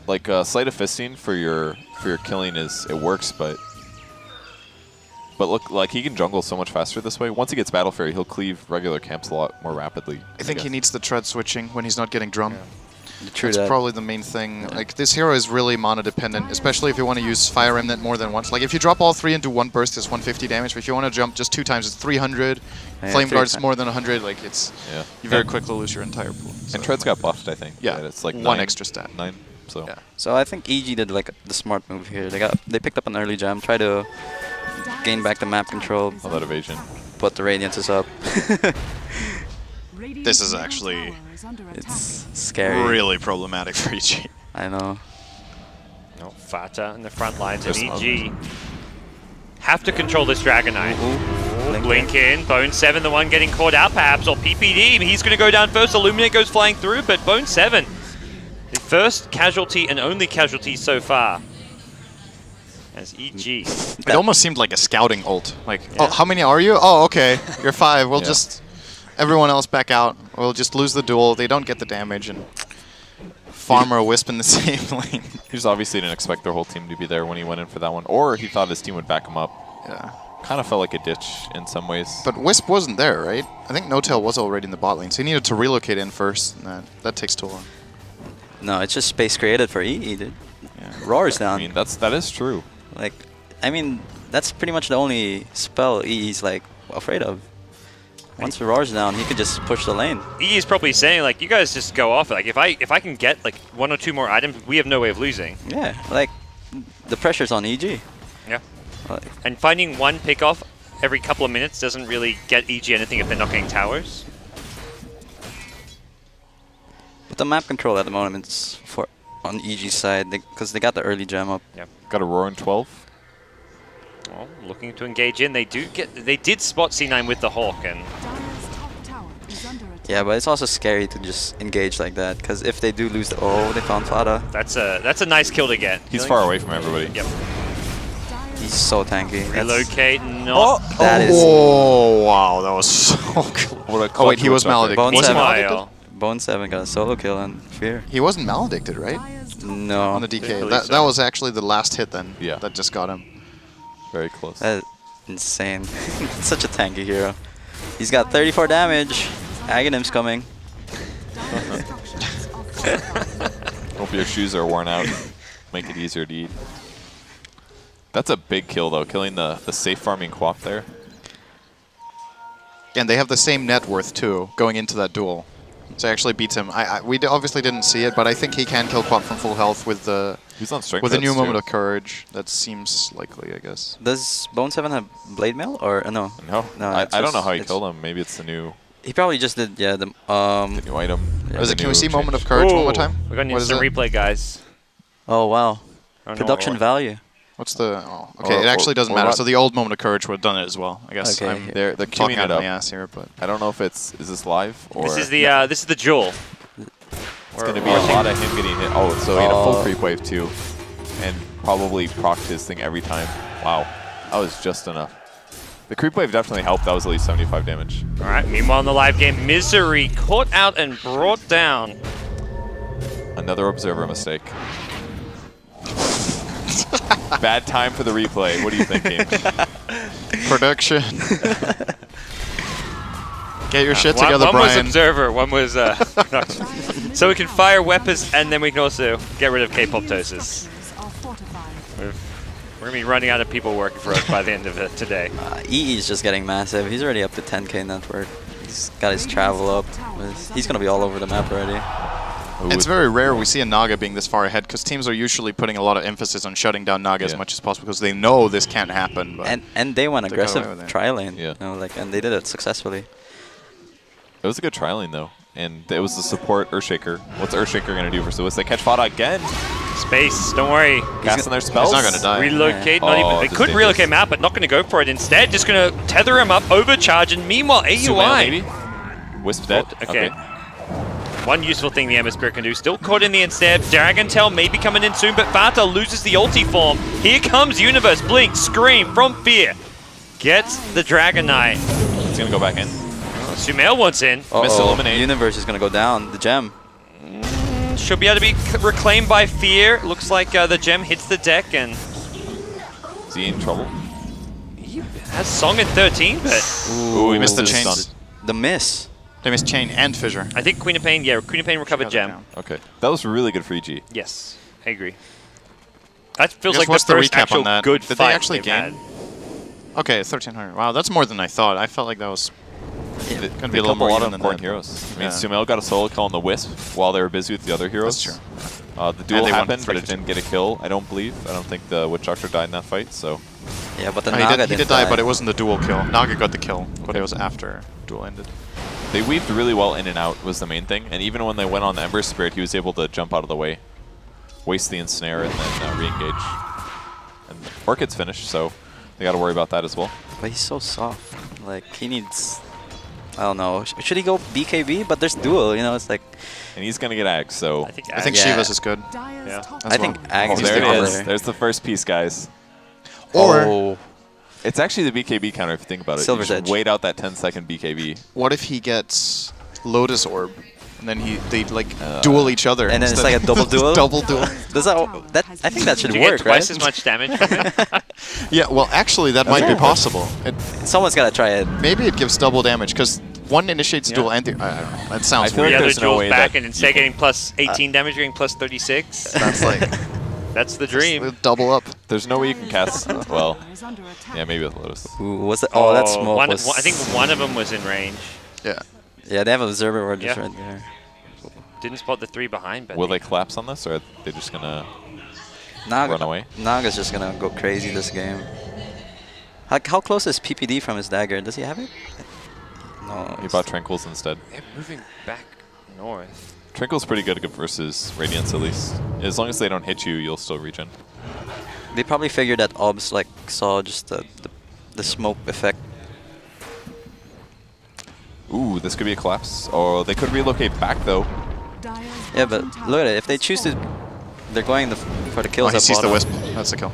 C: like Sleight of Fisting for your killing it works, but look, like he can jungle so much faster this way. Once he gets Battle Fury, he'll cleave regular camps a lot more rapidly.
B: I think he needs the tread switching when he's not getting drum.
D: True
B: That's
D: that.
B: probably the main thing. Like, this hero is really mana-dependent, especially if you want to use Fire Remnant more than once. Like, if you drop all 3 into one burst, it's 150 damage. But if you want to jump just 2 times, it's 300.
D: Yeah,
B: Flame
D: 3
B: Guard's
D: times.
B: more than 100. Like, it's you very quickly lose your entire pool. So
C: And Tread's got buffed, I think.
B: Yeah,
C: Right? It's like
B: 1
C: 9,
B: extra stat.
C: 9. So
B: Yeah.
D: So I think EG did like the smart move here. They picked up an early gem, try to gain back the map control,
C: all that evasion.
D: but the Radiance is up.
B: This is actually
D: It's scary.
B: really problematic for EG.
D: I know.
A: No, Fata in the front lines, and
C: There's
A: EG have to control this Dragon Knight.
D: Blink
A: Blink in, Bone 7 the one getting caught out perhaps, or PPD, he's going to go down first, Illuminate goes flying through, but Bone 7, the first casualty and only casualty so far, as EG.
B: It almost seemed like a scouting ult. Like,
A: Yeah.
B: oh, how many are you? Oh, okay, you're 5. We'll
C: Yeah.
B: just... Everyone else back out. We'll just lose the duel. They don't get the damage, and Farmer or Wisp in the same lane.
C: He just obviously didn't expect their whole team to be there when he went in for that one. Or he thought his team would back him up.
B: Yeah.
C: Kind of felt like a ditch in some ways.
B: But Wisp wasn't there, right? I think No-Tail was already in the bot lane, so he needed to relocate in first, and that takes too long.
D: No, it's just space created for EE, dude.
B: Yeah.
D: Roar's
C: I
D: down.
C: mean, that is true.
D: Like, I mean, that's pretty much the only spell EE's like afraid of. Once Roar's down, he could just push the lane.
A: EG is probably saying, like, you guys just go off. Like, if I can get, like, 1 or 2 more items, we have no way of losing.
D: Yeah, like, the pressure's on EG.
A: Yeah.
D: Like,
A: And finding one pick-off every couple of minutes doesn't really get EG anything if they're not getting towers.
D: but the map control at the moment is on EG's side, because they got the early gem up.
A: Yeah.
C: Got a roar in 12.
A: Well, looking to engage in. They did spot C9 with the Hawk, and
D: Yeah, but it's also scary to just engage like that, because if they do lose they found Fata.
A: that's a nice kill to get.
C: He's far away from everybody.
A: Yep.
D: He's so tanky.
A: Relocate, not.
D: That is
B: Oh, wow, that was so cool.
C: What a
B: Oh, wait, he
C: clutch
B: was
C: whip back there.
B: maledicted.
D: Bone
B: Was he
D: 7.
B: maledicted?
D: Bone 7 got a solo kill on Fear.
B: He wasn't maledicted, right?
D: No.
B: On the DK.
A: believe
B: That
A: so.
B: was actually the last hit then.
C: Yeah.
B: That just got him.
C: Very close.
D: That's insane. Such a tanky hero. He's got 34 damage. Aghanim's coming.
C: Hope your shoes are worn out. Make it easier to eat. That's a big kill, though, killing the safe farming Quap there.
B: And they have the same net worth, too, going into that duel. So he actually beats him. We obviously didn't see it, but I think he can kill Quap from full health with the
C: He's on strength.
B: with a new
C: hits,
B: moment
C: too.
B: of courage. That seems likely, I guess.
D: Does Bone 7 have Blade Mail? Or no?
C: No,
D: No,
C: I
D: it's
C: don't know
D: just-
C: how he
D: it's-
C: killed him. Maybe it's the new
D: He probably just did, yeah, the
C: new item.
D: Yeah.
C: or
B: Is
C: the
B: it, can we
C: new
B: see moment of
C: change.
B: courage one
A: Ooh,
B: more time?
A: We're going to
B: What
A: need
B: is
A: some
B: it?
A: replay, guys.
D: Oh wow.
A: I don't know
D: Production
A: what-
D: value.
B: What's the... Oh, okay,
C: Or-
B: it actually doesn't
C: or
B: matter.
C: what-
B: So the old moment of courage would have done it as well, I guess.
D: Okay,
B: I'm
D: here.
C: They're
B: talking
C: queuing
B: out
C: it
B: of
C: up.
B: my ass here, but...
C: I don't know if is this live or
A: This is the jewel.
C: it's going to be a lot of him getting hit. Oh, so he had a full creep wave too, and probably procced his thing every time. Wow, that was just enough. The creep wave definitely helped. That was at least 75 damage.
A: All right. Meanwhile, in the live game, Misery caught out and brought down.
C: Another observer mistake. Bad time for the replay. What are you thinking?
B: Production. Get your shit
A: One
B: together,
A: was
B: Brian.
A: observer, one was production. So we can fire weapons, and then we can also get rid of K-Poptosis. We're going to be running out of people working for us by the end of it today.
D: EE is just getting massive. He's already up to 10k net worth. He's got his travel up. He's gonna be all over the map already.
B: It's very rare we see a Naga being this far ahead, because teams are usually putting a lot of emphasis on shutting down Naga as much as possible, because they know this can't happen. But
D: And they went
B: they got away with
D: aggressive
B: it.
D: tri lane.
C: Yeah.
D: You know, like, and they did it successfully.
C: It was a good trialing though, and it was the support Earthshaker. What's Earthshaker gonna do for Swiss? They catch Fada again,
A: Space, don't worry.
C: casting their spells.
B: He's not gonna die.
A: Relocate,
C: Yeah.
A: not
C: Oh,
A: even. They
C: just
A: could
C: dangerous.
A: relocate him out, but not going to go for it. Instead, just going to tether him up, overcharge, and meanwhile,
C: Sumail,
A: AUI.
C: maybe? Wisp dead.
A: Okay. One useful thing the Ember Spirit can do. Still caught in the instead. Dragon Tail may be coming in soon, but Fata loses the ulti form. Here comes Universe. Blink, Scream from Fear. Gets the Dragon Knight.
C: It's gonna go back in.
A: Sumail wants in.
C: Missed Eliminate.
D: Universe is gonna go down. The gem.
A: Should be able to be reclaimed by Fear. Looks like the gem hits the deck and
C: Is he in trouble?
A: he has Song in 13, but
C: Ooh, he missed the
B: chains.
C: stun.
D: The miss.
B: They missed Chain and Fissure.
A: I think Queen of Pain, yeah, Queen of Pain recovered
B: She has it
A: Gem.
B: down.
C: Okay. That was really good for EG.
A: Yes, I agree. That feels
B: I guess
A: like
B: what's
A: the
B: the
A: first
B: recap on
A: actual
B: that?
A: good
B: Did they
A: fight
B: actually
A: they've
B: gain?
A: had.
B: Okay, 1,300. Wow, that's more than I thought. I felt like that was
C: They
B: going to be a little
C: picked up
B: more
C: a lot
B: even
C: of
B: than
C: important
B: that.
C: heroes. I mean,
B: Yeah.
C: Sumail got a solo kill on the Wisp while they were busy with the other heroes.
B: That's true.
C: The duel
B: they won
C: happened, but it
B: 3-2.
C: didn't get a kill, I don't believe. I don't think the Witch Doctor died in that fight, so...
D: Yeah, but the
B: Oh,
D: Naga
B: he did
D: didn't
B: die, but it wasn't the duel kill. Naga got the kill, but
C: Okay.
B: it was after duel ended.
C: They weaved really well in and out was the main thing, and even when they went on the Ember Spirit, he was able to jump out of the way, waste the ensnare, and then re-engage. And Orchid's finished, so they got to worry about that as well.
D: But he's so soft. Like, he needs... I don't know. Should he go BKB? But there's duel, you know, it's like...
C: And he's going to get Ag, so...
B: I think
D: Yeah.
B: Shiva's is good.
E: Dire's
A: Yeah.
E: top
B: As
D: I think
B: well.
D: Ag
C: Oh,
D: is
C: there
D: the
C: it is.
D: killer.
C: There's the first piece, guys.
B: Or
D: Oh.
C: It's actually the BKB counter if you think about it.
D: Silver's
C: you just
D: Edge.
C: wait out that 10-second BKB.
B: what if he gets Lotus Orb, and then they like duel each other,
D: And then it's
B: instead.
D: like a double duel?
B: Double duel.
D: Does that I think that should
A: You get
D: work,
A: twice
D: right?
A: as much damage from it.
B: Yeah, well, actually, that might be
D: Yeah.
B: possible.
D: Someone's gotta try it.
B: Maybe it gives double damage because one initiates
A: Yeah.
B: duel and the. I don't know. That sounds
C: I feel
B: weird.
A: The other
C: there's no
A: duel's
C: way
A: back,
C: that
A: and instead
C: you
A: of getting plus 18 damage, you're getting plus 36.
B: That's like
A: That's the dream.
B: double up.
C: There's no way you can cast... well,
E: is under attack.
C: yeah, maybe with Lotus.
D: Ooh, was it? Oh, that smoke
A: one,
D: was...
A: I think one of them was in range.
B: Yeah.
D: Yeah, they have an observer ward just
A: Yeah.
D: right there.
A: Didn't spot the 3 behind, but
C: Will they collapse on this, or are they just going to...
D: Naga,
C: Run away.
D: Naga's just gonna go crazy this game. How close is PPD from his dagger? Does he have it? No.
C: He bought Tranquils instead.
A: they're moving back north.
C: Tranquil's pretty good versus Radiance, at least. As long as they don't hit you, you'll still regen.
D: They probably figured that Obs like saw just the smoke effect.
C: Ooh, this could be a collapse. Or they could relocate back, though.
E: Dire's
D: Yeah, but
E: bottom tower
D: look at it. If they choose to, they're going for the kills
B: Oh, he
D: at
B: sees the
D: bottom.
B: wisp. That's the kill.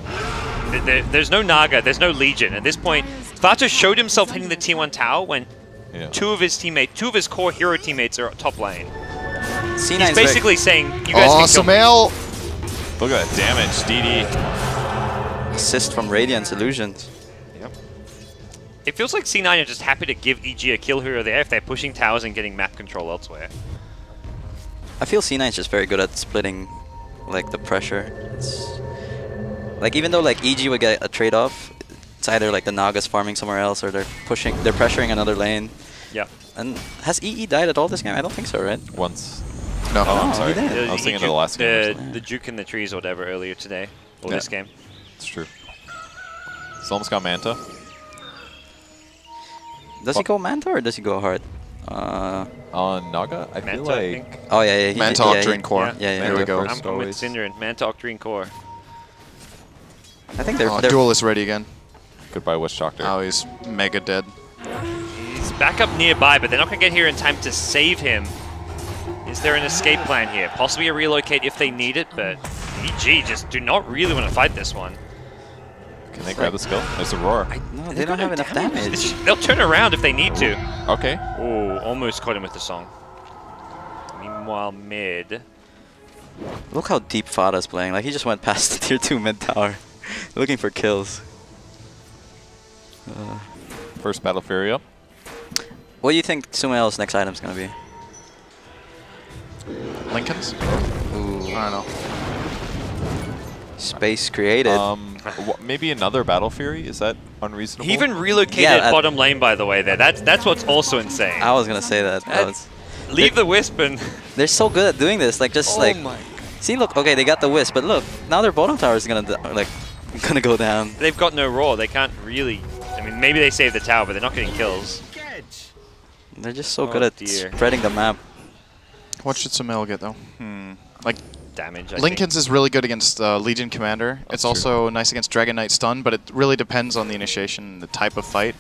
A: There's no Naga, there's no Legion. At this point, Vato showed himself hitting the T1 tower when
C: Yeah.
A: two of his core hero teammates are top lane.
D: C9's
A: He's basically saying, you guys
B: Oh,
A: can kill me.
B: Sumail!
C: Look at that damage, DD.
D: assist from Radiance Illusions.
A: Yep. It feels like C9 are just happy to give EG a kill hero there if they're pushing towers and getting map control elsewhere.
D: I feel C9's just very good at splitting, like the pressure. It's, like even though like EG would get a trade-off, it's either like the Naga's farming somewhere else or they're pressuring another lane.
A: Yeah.
D: And has EE died at all this game? I don't think so, right?
C: Once.
B: No.
C: Oh, I'm
D: he
C: sorry.
D: did.
C: I was thinking of the last game. or something.
A: The Juke in the trees or whatever earlier today, or
C: Yeah.
A: this game.
C: It's true. He's almost got Manta.
D: Does he go Manta or does he go Heart?
C: On Naga, I feel
A: Manta, I
C: like...
A: think.
D: Oh yeah, he
B: Manta
D: yeah,
B: Octarine Core.
A: Yeah.
D: Yeah,
B: There we
C: Manta
B: go.
C: first.
A: I'm with
C: always.
A: Synderen, Manta Octarine Core.
D: I think they're,
B: Oh,
D: they're
B: duel is ready again.
C: Goodbye, Witch Doctor.
B: Oh, he's mega dead.
A: He's back up nearby, but they're not going to get here in time to save him. Is there an escape plan here? Possibly a relocate if they need it, but EG just do not really want to fight this one.
C: Can they grab the skill? There's a roar.
D: no, they don't have enough damage.
A: They'll turn around if they need to.
C: Okay.
A: Oh, almost caught him with the song. Meanwhile, mid.
D: Look how deep Fada's playing. Like he just went past the tier 2 mid tower, looking for kills.
C: First Battle Fury up.
D: What do you think Sumail's next item's gonna be?
B: Lincoln's?
D: Ooh,
B: I don't know.
D: space created.
C: Maybe another Battle Fury? Is that unreasonable?
A: He even relocated
D: Yeah,
A: bottom lane, by the way. There, that's what's also insane.
D: I was gonna say that.
A: Leave the wisp and.
D: They're so good at doing this. Like just like, see, look. Okay, they got the wisp, but look, now their bottom tower is gonna go down.
A: They've got no raw. They can't really. I mean, maybe they save the tower, but they're not getting kills.
D: They're just so
A: Oh,
D: good at
A: dear.
D: spreading the map.
B: What should Sumail get, though? Like,
A: Damage. I
B: Lincoln's is really good against Legion Commander.
C: That's
B: It's
C: true.
B: also nice against Dragon Knight Stun, but it really depends on the initiation and the type of fight.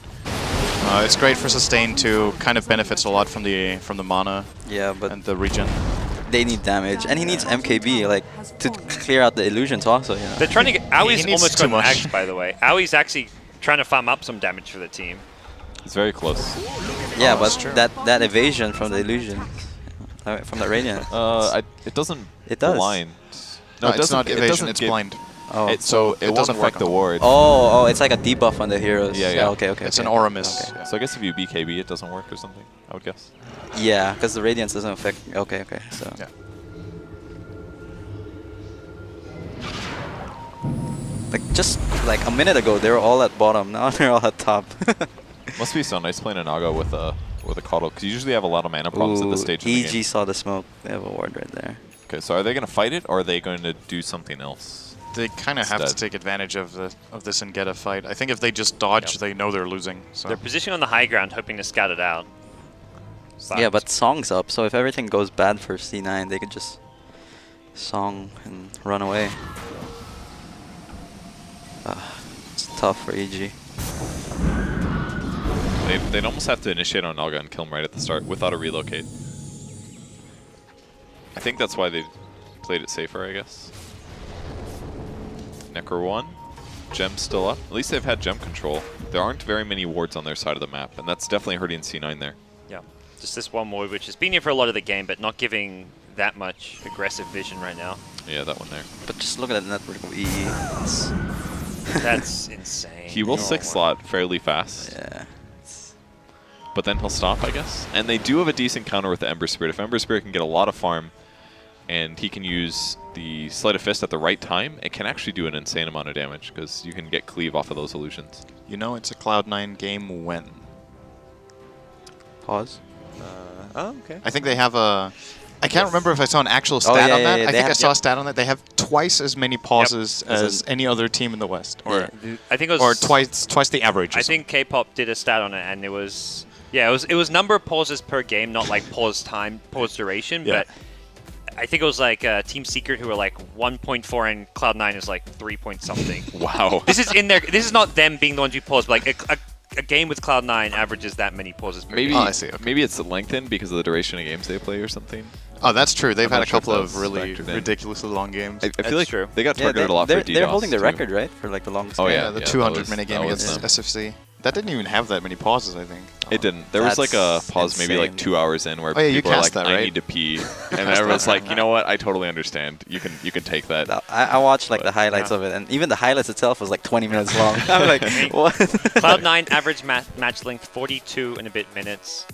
B: It's great for sustain too. Kind of benefits a lot from the mana
D: Yeah, but
B: and the regen.
D: they need damage, and he needs MKB like to clear out the illusions also. You know?
A: They're trying to get. Aui's
B: needs
A: almost
B: too
A: got
B: much.
A: axed, by the way. Aui's actually trying to farm up some damage for the team.
C: It's very close.
D: Yeah,
B: that's
D: but
B: true.
D: that evasion from the illusion, from the radiant.
C: It doesn't
D: It does.
C: blind.
B: No,
C: it
B: it's
C: doesn't,
B: not
C: it
B: evasion,
C: doesn't
B: it's
C: give-
B: blind.
D: Oh.
C: It
B: it
C: won't
B: doesn't work
C: affect the
B: on-
C: ward.
D: Oh, it's like a debuff on the heroes.
C: Yeah, yeah.
D: Okay.
B: It's
D: okay.
B: an aura miss.
D: Okay.
B: Yeah.
C: So I guess if you BKB, it doesn't work or something. I would guess.
D: Yeah, because the radiance doesn't affect. Okay. So.
B: Yeah.
D: Like just like a minute ago, they were all at bottom. Now they're all at top.
C: Must be so nice playing a Naga with a Coddle, because you usually have a lot of mana problems at this stage of the game.
D: EG saw the smoke. They have a ward right there.
C: Okay, so are they going to fight it, or are they going to do something else?
B: They kind of have to
C: Instead.
B: take advantage of this and get a fight. I think if they just dodge, they know they're losing. So.
A: They're positioning on the high ground, hoping to scout it out.
D: Yeah, but Song's up, so if everything goes bad for C9, they could just Song and run away. It's tough for EG.
C: They'd almost have to initiate on Naga and kill him right at the start without a relocate. I think that's why they played it safer, I guess. Necro 1. Gem's still up. At least they've had gem control. There aren't very many wards on their side of the map, and that's definitely hurting C9 there.
A: Yeah, just this one ward, which has been here for a lot of the game, but not giving that much aggressive vision right now.
C: Yeah, that one there.
D: But just look at that network of EE.
A: That's insane.
C: He will
A: Oh,
C: 6-slot fairly fast,
D: Yeah.
C: but then he'll stop, I guess. And they do have a decent counter with the Ember Spirit. If Ember Spirit can get a lot of farm, and he can use the Sleight of Fist at the right time, it can actually do an insane amount of damage, because you can get cleave off of those illusions.
B: You know it's a Cloud9 game when?
D: Pause.
A: Oh, okay.
B: I think they have a... I can't remember if I saw an actual stat
D: yeah,
B: on that.
D: yeah,
B: I
D: they
B: think I
D: have-
B: saw a stat on that. They have twice as many pauses
D: As
B: as any other team in the West. Or
A: I think it was...
B: or twice the average. or
A: I think K-pop did a stat on it, and it was... Yeah, it was number of pauses per game, not like pause time, pause duration,
B: Yeah.
A: but I think it was like Team Secret who were like 1.4 and Cloud9 is like 3 point something.
C: Wow.
A: This is in there. This is not them being the ones who pause, but like a game with Cloud9 averages that many pauses per
C: Maybe,
A: game.
B: Oh, I see, okay.
C: maybe it's lengthened because of the duration of games they play or something.
B: Oh, that's true. They've
C: I'm
B: had
C: not
B: a
C: sure if
B: couple of
C: that's
B: really
C: factored in.
B: ridiculously long games.
C: I feel
A: That's
C: like
A: true.
C: they got
D: Yeah,
C: targeted a lot for DDoS.
D: they're holding the
C: too.
D: record, right? For like the longest
C: Oh,
D: game.
C: yeah.
B: the
C: that
B: 200
C: was-
B: minute
C: that
B: game
C: was
B: against
C: them.
B: SFC. That didn't even have that many pauses, I think.
C: It didn't. There was like a
D: That's
C: pause maybe like
D: insane.
C: 2 hours in where
B: Oh, yeah, you
C: people are like,
B: cast that,
C: I
B: right?
C: need to pee. And everyone's like, you know what? I totally understand. You can take that.
D: I watched like
C: But,
D: the highlights
A: yeah.
D: of it, and even the highlights itself was like 20 minutes long. I'm like, what?
A: Cloud9 average match length 42 and a bit minutes.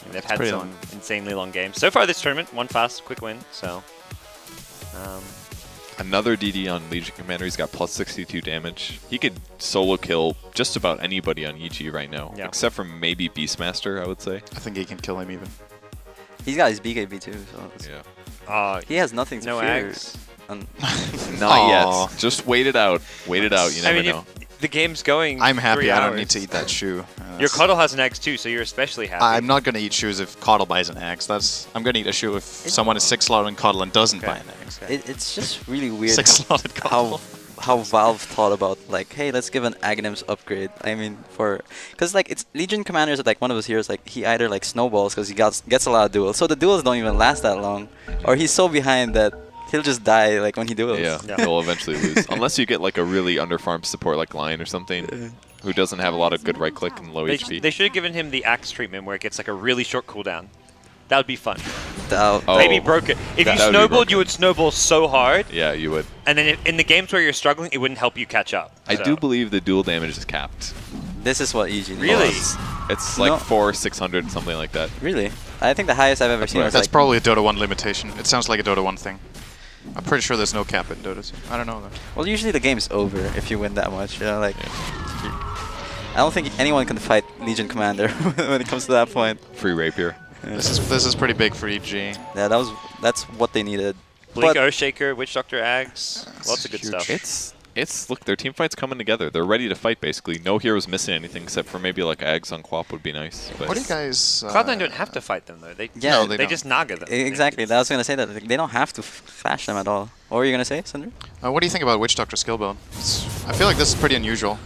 A: And they've had
B: pretty
A: some
B: long.
A: insanely long games. So far this tournament, one fast, quick win. So,
C: Another DD on Legion Commander. He's got plus 62 damage. He could solo kill just about anybody on EG right now,
A: Yeah.
C: except for maybe Beastmaster, I would say.
B: I think he can kill him even.
D: He's got his BKB too, so it's-
C: Yeah.
D: he has nothing to
A: no
D: fear.
A: ags.
C: Not
B: Aw.
C: yet. Just wait it out. Wait it out. You never know.
A: If the game's going.
B: I'm happy
A: 3
B: I don't
A: hours.
B: need to eat that shoe.
A: Your Cuddle has an eggs too, so you're especially happy.
B: I'm not going to eat shoes if Coddle buys an axe. I'm going to eat a shoe if someone is 6-slotted Coddle and doesn't buy an axe.
D: It's just really weird
B: 6-slotted Coddle.
D: how Valve thought about like, hey, let's give an Aghanims upgrade. I mean, because like it's Legion Commanders, like one of his heroes, like he either like snowballs because he gets a lot of duels, so the duels don't even last that long, or he's so behind that he'll just die like when he duels.
C: Yeah,
A: Yeah.
C: he'll eventually lose. Unless you get like a really underfarmed support like Lion or something, who doesn't have a lot of good right click and low HP.
A: They should have given him the axe treatment where it gets like a really short cooldown. That would be fun.
D: Oh.
A: Maybe broke it. If
C: That
A: you
C: would be
A: snowballed,
C: broken.
A: you would snowball so hard,
C: Yeah, you would.
A: and then in the games where you're struggling, it wouldn't help you catch up.
C: I
A: So-
C: do believe the dual damage is capped.
D: This is what EG needs.
A: Really?
C: It's like
D: No.
C: 400-600, something like that.
D: Really? I think the highest I've ever seen
C: what I
D: was
B: That's
D: like
B: probably a Dota 1 limitation. It sounds like a Dota 1 thing. I'm pretty sure there's no cap in Dota 2. I don't know though.
D: well, usually the game's over if you win that much. You know, like I don't think anyone can fight Legion Commander when it comes to that point.
C: Free rapier.
B: This is pretty big for EG.
D: Yeah, that's what they needed.
A: Blink
D: But-
A: Earthshaker, Witch Doctor Ags, lots of good
B: huge.
A: stuff.
C: Look, their team fight's coming together. They're ready to fight, basically. No hero's missing anything except for maybe like Ags on Quap would be nice. But
B: What do you guys...
A: Cloud9 don't have to fight them though. They
D: Yeah,
B: they
A: they
B: don't.
A: just naga them.
D: Exactly. I was gonna say that like, they don't have to flash them at all. What were you gonna say, Sandra?
B: what do you think about Witch Doctor skill build? I feel like this is pretty unusual.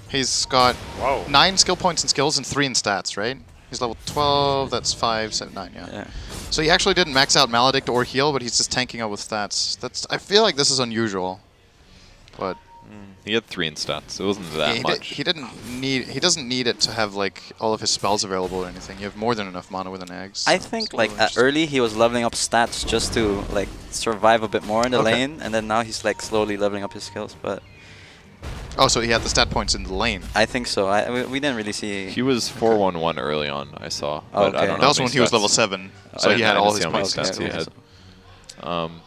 B: He's got
A: Whoa.
B: 9 skill points in skills and 3 in stats, right? He's level 12, that's 5, 7, 9, yeah.
D: Yeah.
B: So he actually didn't max out Maledict or heal, but he's just tanking out with stats. I feel like this is unusual. But
C: He had 3 in stats. It wasn't that
B: he
C: much.
B: he doesn't need it to have like all of his spells available or anything. You have more than enough mana with an egg. So
D: I think
B: it's
D: like
B: really interesting.
D: early he was leveling up stats just to like survive a bit more in the
B: Okay.
D: lane, and then now he's like slowly leveling up his skills. But
B: Oh, so he had the stat points in the lane.
D: I think so. We didn't really see.
C: He was 4-1-1 early on, I saw. But
D: Okay.
C: I don't know
B: That was
C: how
B: when
C: many
B: he was
C: stats.
B: level 7, so
C: I
B: he
C: didn't-
B: had
C: I
B: all
C: didn't
B: his
C: see how many
B: points.
C: stats he
D: Okay.
C: had.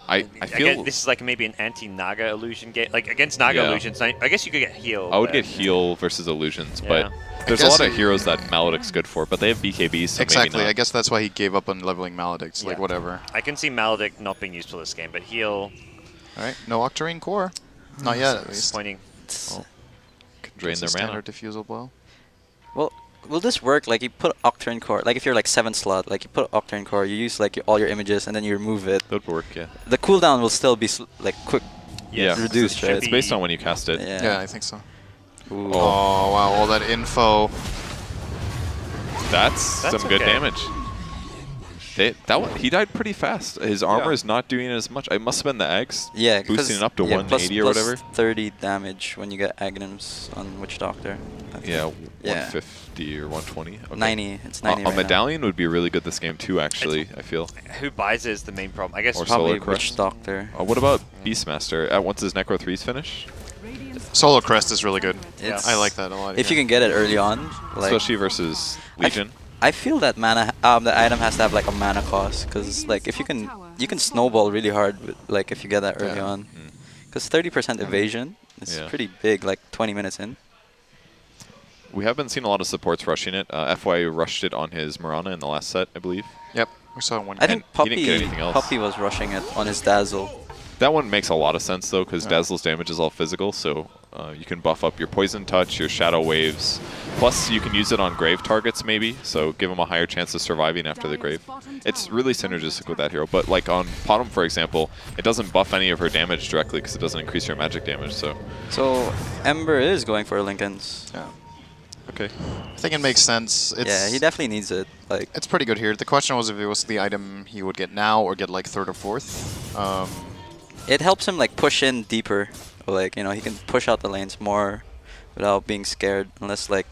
C: I
A: Again,
C: feel
A: this is like maybe an anti-Naga illusion game. Like against Naga
C: Yeah.
A: illusions, I guess you could get heal.
C: I would
A: but-
C: get heal versus illusions,
A: Yeah.
C: but there's a
B: guess
C: lot of
B: it-
C: heroes that Maledict's good for, but they have BKBs, so
B: Exactly.
C: maybe
B: I
C: not.
B: guess that's why he gave up on leveling Maledicts. Like
A: Yeah.
B: whatever.
A: I can see Maledict not being useful this game, but heal
B: All right. No Octarine core. Not yet, at least.
A: disappointing.
C: Oh, can drain
B: Just a
C: their mana.
B: standard diffusal blow.
D: Well, will this work? Like you put Octarine Core, like if you're like 7th slot, like you put Octarine Core, you use like all your images and then you remove it.
C: That would work, yeah.
D: The cooldown will still be like quick.
C: Yeah,
D: reduced,
C: it's,
D: right?
C: it's based on when you cast it.
D: Yeah.
B: Yeah, I think so.
D: Ooh.
B: Oh wow, all that info.
C: That's
A: That's
C: some good
A: okay.
C: damage. That one, he died pretty fast. His armor
A: Yeah.
C: is not doing as much. It must have been the eggs.
D: Yeah,
C: boosting it up to
D: yeah,
C: 180 or
D: plus
C: whatever.
D: 30 damage when you get Aghanims on Witch Doctor. I think.
C: Yeah,
D: Yeah.
C: 150 or 120. Okay.
D: 90. It's 90
C: A
D: right now.
C: medallion would be really good this game too. Actually, I feel.
A: Who buys it is the main problem. I guess
C: Or
D: Probably
C: Solar Crest.
D: Witch Doctor.
C: What about Beastmaster? Once his Necro 3's finished,
B: Solo Crest is really good.
D: It's-
B: I like that a lot.
D: If you can get it early on, like
C: especially versus Legion.
D: I feel that mana, the item has to have like a mana cost, because like if you can snowball really hard, with, like if you get that early
B: Yeah.
D: on, because 30% evasion is
C: Yeah.
D: pretty big, like 20 minutes in.
C: We have been seeing a lot of supports rushing it. FY rushed it on his Mirana in the last set, I believe.
B: Yep, we saw one.
D: I think
C: he didn't get anything else.
D: Puppy was rushing it on his Dazzle.
C: That one makes a lot of sense though, because
B: Yeah.
C: Dazzle's damage is all physical, so you can buff up your Poison Touch, your Shadow Waves. Plus, you can use it on Grave targets maybe, so give them a higher chance of surviving after the Grave. It's really synergistic with that hero, but like on Potom, for example, it doesn't buff any of her damage directly because it doesn't increase her magic damage, so...
D: So Ember is going for Lincoln's.
B: Yeah.
C: Okay.
B: I think it makes sense. It's,
D: Yeah, he definitely needs it. Like
B: It's pretty good here. The question was if it was the item he would get now or get like 3rd or 4th.
D: it helps him like push in deeper. Like he can push out the lanes more without being scared, unless like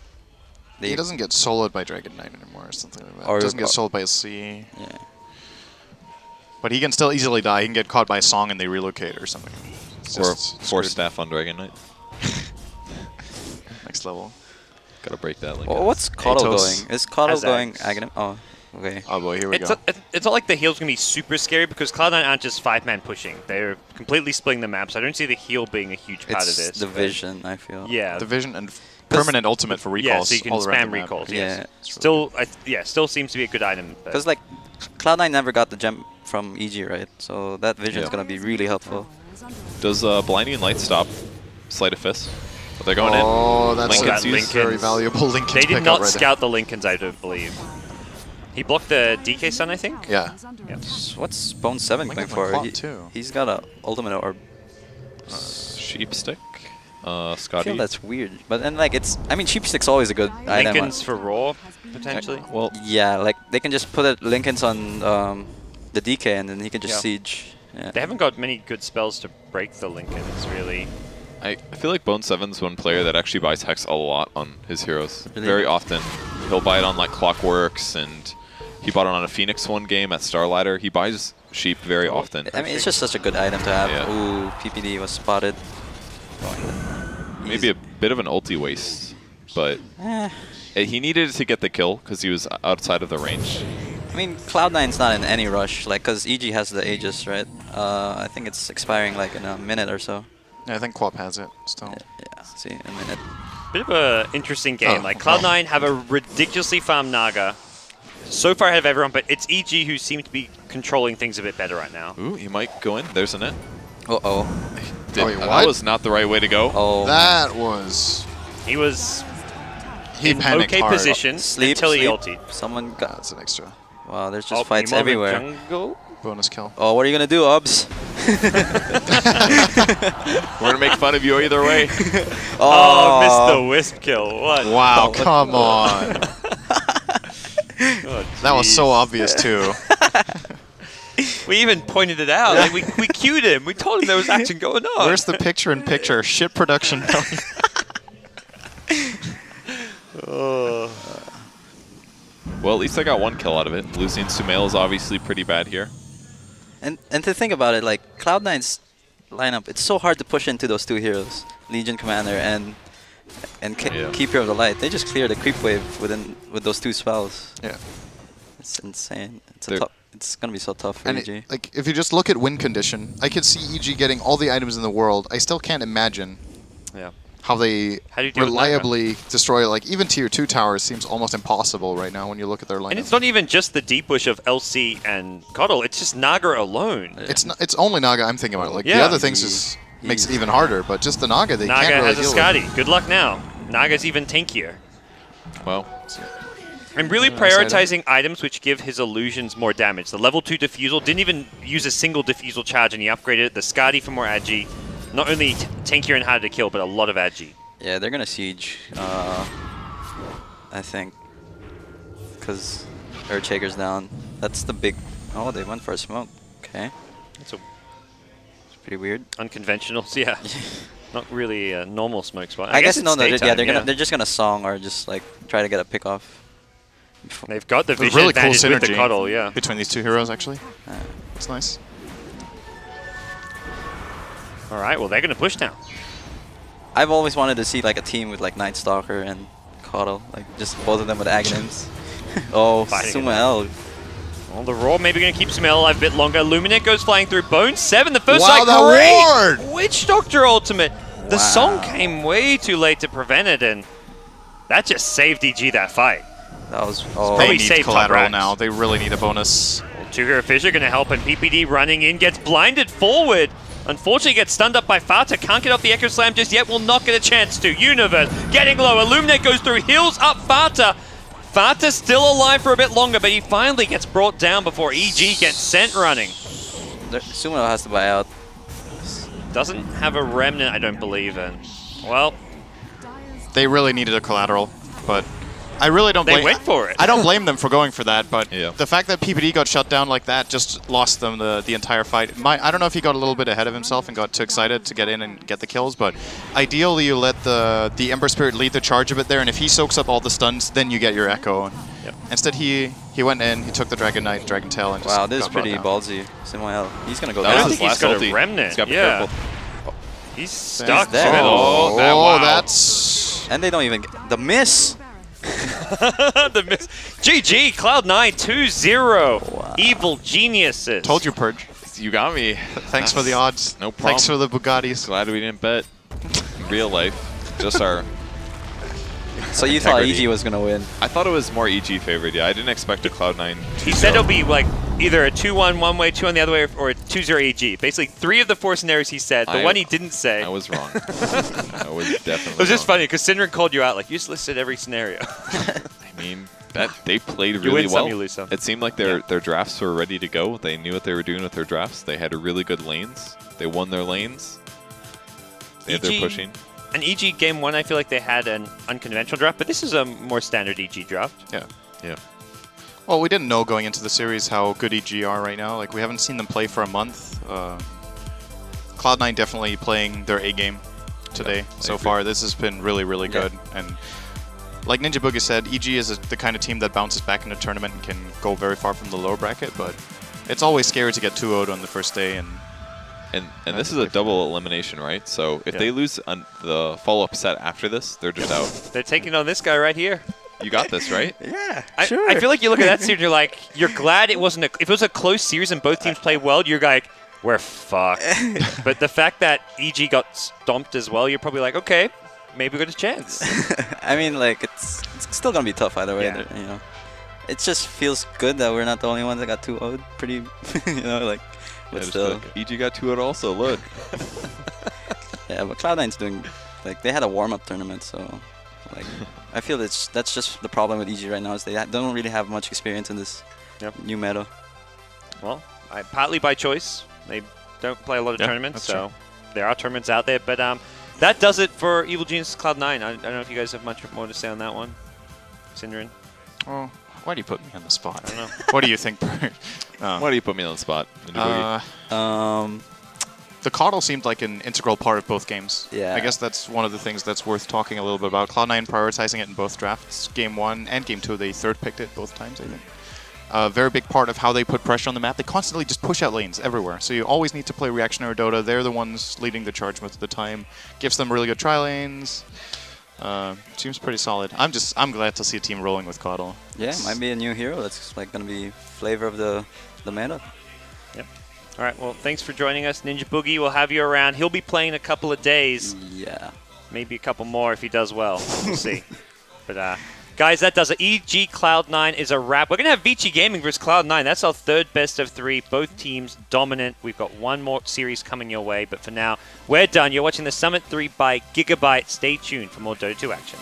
B: He doesn't get soloed by Dragon Knight anymore or something like that.
D: Or-
B: Doesn't get soloed by a C.
D: Yeah.
B: But he can still easily die. He can get caught by a song and they relocate or something. It's
C: Or
B: just
C: Force
B: screwed.
C: Staff on Dragon Knight.
B: Next level.
C: Gotta break that link.
D: Well, what's Cotto
B: Atos
D: going? Is Cotto
A: has
D: going
A: Axe.
D: Aghanim? Oh, okay.
B: Oh boy, here we
A: It's,
B: go.
A: it's not like the heal's going to be super scary because Cloud9 aren't just 5-man pushing. They're completely splitting the map, so I don't see the heal being a huge part of
D: It's
A: this.
D: the
A: but-
D: vision, I feel.
A: Yeah.
B: Division and permanent ultimate for recalls.
A: Yeah, so you can
B: all around
A: spam
B: the map.
A: recalls.
D: Yeah.
A: Yes.
B: It's really
A: Still seems to be a good item. but-
D: Because like Cloud9 never got the gem from EG, right? So that vision is
C: Yeah.
D: gonna be really helpful.
C: Does Blinding Light stop Sleight of Fist? But they're going
B: Oh,
C: in.
B: that's
C: Lincoln's
B: a
C: used.
B: very valuable Lincoln's
A: They did
B: pickup
A: not
B: right
A: scout the Lincolns, I don't believe. He blocked the DK stun, I think.
B: there. Yeah.
D: What's Bone 7 going
B: Lincoln
D: for?
B: Clock too.
D: He's got a ultimate orb.
C: Sheep Stick.
D: I
C: Scotty.
D: feel that's weird. But then like I mean Sheep Stick's always a good item.
A: Lincolns for Raw, potentially.
C: Well,
D: Yeah, like they can just put it Lincoln's on the DK and then he can just
A: Yeah.
D: siege. Yeah.
A: They haven't got many good spells to break the Lincolns, really.
C: I feel like Bone 7's one player that actually buys Hex a lot on his heroes.
D: Really?
C: Very often. He'll buy it on like Clockworks, and he bought it on a Phoenix one game at Starladder. He buys Sheep very often.
D: I mean, it's just such a good item to have.
C: Yeah.
D: Ooh, PPD was spotted.
C: Maybe a bit of an ulti waste, but
D: Eh,
C: he needed to get the kill because he was outside of the range.
D: I mean, Cloud9's not in any rush, like, because EG has the Aegis, right? I think it's expiring like in a minute or so.
B: Yeah, I think Quap has it still.
D: Yeah, see, a minute.
A: Bit of a interesting game.
B: Oh,
A: Like
B: wow.
A: Cloud9 have a ridiculously farmed Naga, so far ahead of everyone, but it's EG who seem to be controlling things a bit better right now.
C: Ooh, he might go in. There's a net.
D: Uh-oh.
B: Wait,
C: That
B: what?
C: was not the right way to go.
D: Oh.
B: That was...
A: He was
B: He
A: in
B: panicked
A: okay
B: hard.
A: position
D: Sleep,
A: until he
D: sleep.
A: ultied.
D: Someone got...
B: That's an extra
D: Wow, there's just
A: Oh,
D: fights
A: Nemo in the
D: everywhere.
A: jungle?
B: bonus kill.
D: Oh, what are you gonna do, Obs?
C: We're gonna make fun of you either way.
A: Oh, missed the wisp kill. What?
B: Wow,
D: Oh,
B: come on.
A: Oh,
B: That was so
A: jeez.
B: obvious too.
A: We even pointed it out. Like we cued him. We told him there was action going on.
B: Where's the picture-in-picture shit production?
C: Well, at least I got 1 kill out of it. Losing Sumail is obviously pretty bad here.
D: And to think about it, like Cloud9's lineup, it's so hard to push into those 2 heroes, Legion Commander and Keeper of the Light. They just clear the creep wave with those 2 spells.
B: Yeah.
D: It's insane. It's gonna be so tough for EG.
B: Like if you just look at win condition, I could see EG getting all the items in the world. I still can't imagine how they reliably destroy, like, even tier 2 towers seems almost impossible right now when you look at their lineup.
A: And it's not even just the deep push of LC and Coddle, it's just Naga alone.
B: Yeah. It's only Naga I'm thinking about. Like the other things just makes it even harder, but just the Naga they can't really deal with.
A: Naga has a Scotty. Good luck now. Naga's even tankier.
C: Well,
A: I'm really prioritizing items which give his illusions more damage. The level 2 Diffusal didn't even use a single Diffusal charge and he upgraded it. The Scotty for more agi. Not only tankier and harder to kill, but a lot of agi.
D: Yeah, they're gonna siege, I think, because Earthshaker's down. That's the big... Oh, they went for a smoke. Okay.
A: It's
D: pretty weird.
A: Unconventional, so yeah. Not really a normal smoke spot.
D: I guess no, they're just gonna song or just like try to get a pick off.
A: They've got the vision
B: really cool
A: advantage
B: synergy
A: with the Coddle, yeah.
B: between these 2 heroes, actually. It's nice.
A: All right, well, they're going to push now.
D: I've always wanted to see like a team with like Night Stalker and Coddle, like just both of them with Aghanims. Oh, Sumail.
A: Well, the Roar maybe going to keep Sumail alive a bit longer. Luminate goes flying through. Bone 7, the first
B: wow,
A: strike, great! Witch Doctor ultimate. The song came way too late to prevent it, and that just saved EG that fight.
D: That was
B: they need collateral now. They really need a bonus.
A: Well, 2 Hero Fissure going to help, and PPD running in, gets blinded forward. Unfortunately, gets stunned up by Fata. Can't get off the Echo Slam just yet. Will not get a chance to. Universe getting low. Illuminate goes through. Heals up Fata. Fata's still alive for a bit longer, but he finally gets brought down before EG gets sent running.
D: Sumo has to buy out.
A: Doesn't have a Remnant, I don't believe in. Well,
B: they really needed a collateral, but I really don't blame...
A: They went for it.
B: I don't blame them for going for that, but
C: yeah.
B: The fact that PPD got shut down like that just lost them the entire fight. I don't know if he got a little bit ahead of himself and got too excited to get in and get the kills, but ideally you let the Ember Spirit lead the charge a bit there, and if he soaks up all the stuns, then you get your Echo.
A: Yep.
B: Instead, he went in, he took the Dragon Knight, Dragon Tail, and just
D: wow, this is
B: got brought
D: pretty
B: down.
D: ballsy. Samuel, he's gonna go
A: I
D: down.
A: don't think he's got a Remnant.
C: He's got to be
A: yeah.
C: careful.
A: He's stuck.
D: dead.
A: Wow.
B: That's...
D: And they don't even get the miss.
A: The miss. GG, Cloud9 2-0.
D: Wow.
A: Evil geniuses.
B: Told you, Purge.
C: You got me.
B: Thanks for the odds.
C: No problem.
B: Thanks for the Bugattis.
C: Glad we didn't bet in real life. Just our...
D: So you thought
C: integrity.
D: EG was gonna win?
C: I thought it was more EG favored, yeah. I didn't expect a Cloud9 2-0.
A: He said it'll be like either a 2-1 one way, 2 on the other way, or a 2-0 AG. Basically, 3 of the 4 scenarios he said. The one he didn't say.
C: I was wrong. I was definitely
A: It was just
C: wrong.
A: funny because Synderen called you out. Like, you just listed every scenario.
C: I mean, they played
A: You
C: really
A: win
C: well.
A: some, you lose some.
C: It seemed like their drafts were ready to go. They knew what they were doing with their drafts. They had really good lanes. They won their lanes. They had their pushing.
A: An EG game 1, I feel like they had an unconventional draft, but this is a more standard EG draft.
B: Yeah.
C: Yeah.
B: Well, we didn't know going into the series how good EG are right now. Like, we haven't seen them play for a month. Cloud9 definitely playing their A game today so far. This has been really, really good. And like Ninja Boogie said, EG is the kind of team that bounces back in a tournament and can go very far from the lower bracket, but it's always scary to get 2-0'd on the first day.
C: And this is a double elimination, right? So if they lose on the follow-up set after this, they're just out.
A: They're taking on this guy right here.
C: You got this, right?
D: Yeah,
A: I feel like you look at that series and you're like, you're glad it wasn't if it was a close series and both teams played well, you're like, we're fucked. But the fact that EG got stomped as well, you're probably like, okay, maybe we got a chance.
D: I mean, like, it's still gonna be tough either way.
A: Yeah.
D: You know, it just feels good that we're not the only ones that got 2-0'd. Pretty, you know, like, but still.
C: Like, EG got 2-0 also, look.
D: Yeah, but Cloud9's doing, like, they had a warm-up tournament, so, like, I feel that's just the problem with EG right now is they don't really have much experience in this new meta.
A: Well, partly by choice. They don't play a lot of tournaments, so there are tournaments out there. But that does it for Evil Genius Cloud9. I don't know if you guys have much more to say on that one. Synderen?
B: Oh, Why do you put me on the spot?
A: I don't know.
B: What do you think, Bert?
C: Why do you put me on the spot?
B: The Coddle seemed like an integral part of both games.
D: Yeah.
B: I guess that's one of the things that's worth talking a little bit about. Cloud9 prioritizing it in both drafts. Game 1 and Game 2, they third picked it both times, I think. A very big part of how they put pressure on the map. They constantly just push out lanes everywhere. So you always need to play reactionary Dota. They're the ones leading the charge most of the time. Gives them really good tri lanes. Seems pretty solid. I'm glad to see a team rolling with Coddle.
D: Yeah, might be a new hero. That's like gonna be flavor of the meta.
A: Yep. All right. Well, thanks for joining us, Ninja Boogie. We'll have you around. He'll be playing a couple of days.
D: Yeah.
A: Maybe a couple more if he does well. We'll see. But guys, that does it. EG Cloud9 is a wrap. We're gonna have Vici Gaming versus Cloud9. That's our third best of 3. Both teams dominant. We've got one more series coming your way, but for now, we're done. You're watching the Summit 3 by Gigabyte. Stay tuned for more Dota 2 action.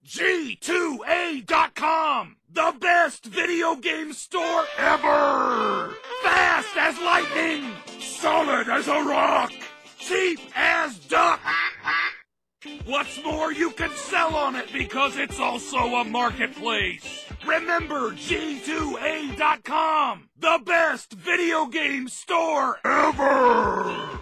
F: G2A.com, the best video game store ever! Fast as lightning, solid as a rock, cheap as duck! What's more, you can sell on it because it's also a marketplace. Remember G2A.com, the best video game store ever!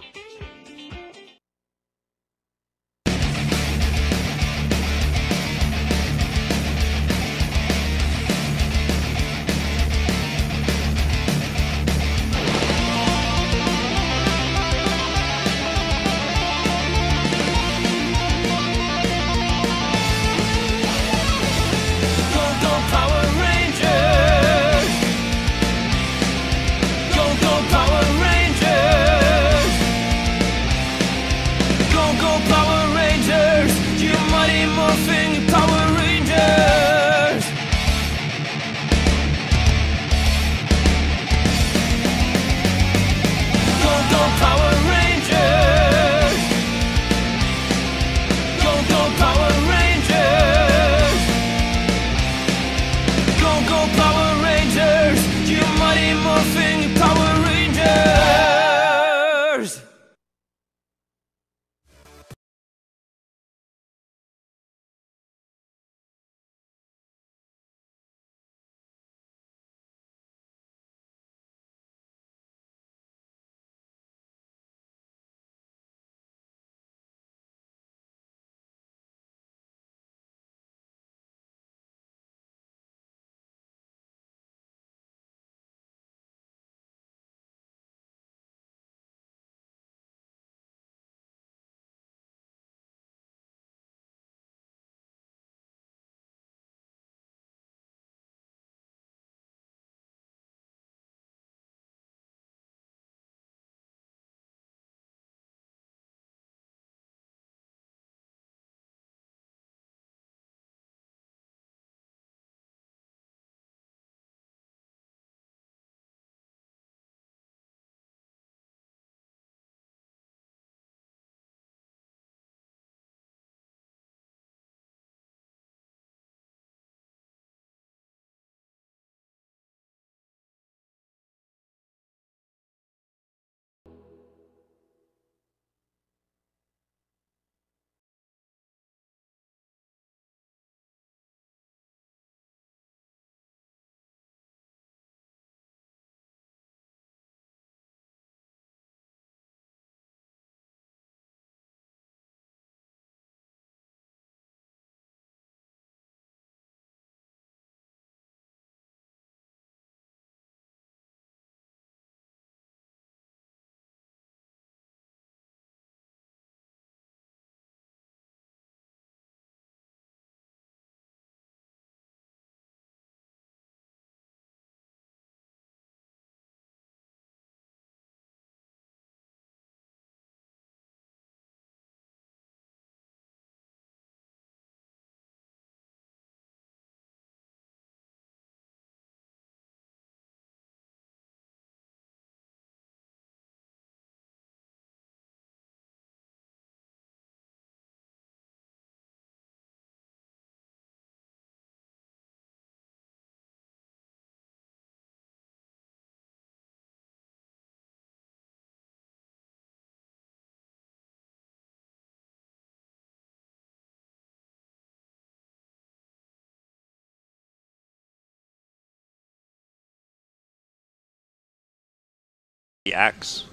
A: the axe.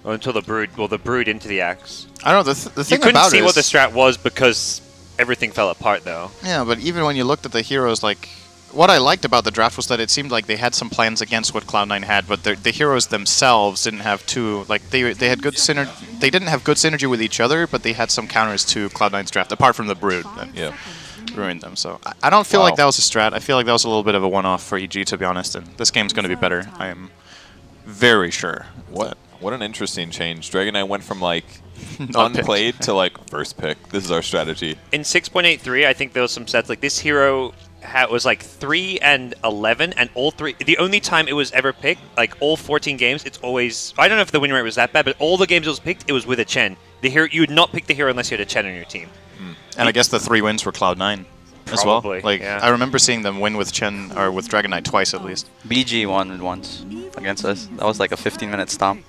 A: Or until the brood, well, the brood into the axe.
B: I don't know, the thing
A: You couldn't
B: about
A: see
B: it
A: what the
B: is-
A: strat was because everything fell apart, though.
B: Yeah, but even when you looked at the heroes, like, what I liked about the draft was that it seemed like they had some plans against what Cloud9 had, but the heroes themselves didn't have too, like, they had good synergy. They didn't have good synergy with each other, but they had some counters to Cloud9's draft, apart from the brood that
C: Yeah.
B: ruined them. So I don't feel like that was a strat. I feel like that was a little bit of a one-off for EG, to be honest. And this game's going to be better. I am very sure.
C: What an interesting change. Dragon Knight went from like
B: Not
C: unplayed to like first pick. This is our strategy.
A: In 6.83, I think there was some sets like this hero was like 3 and 11, and all three. The only time it was ever picked, like all 14 games, it's always. I don't know if the win rate was that bad, but all the games it was picked, it was with a Chen. The hero, you would not pick the hero unless you had a Chen on your team.
B: And I guess the 3 wins were Cloud9 as well.
A: Probably,
B: Like,
A: yeah.
B: I remember seeing them win with Chen, or with Dragon Knight twice at least.
D: BG won once against us. That was like a 15-minute stomp.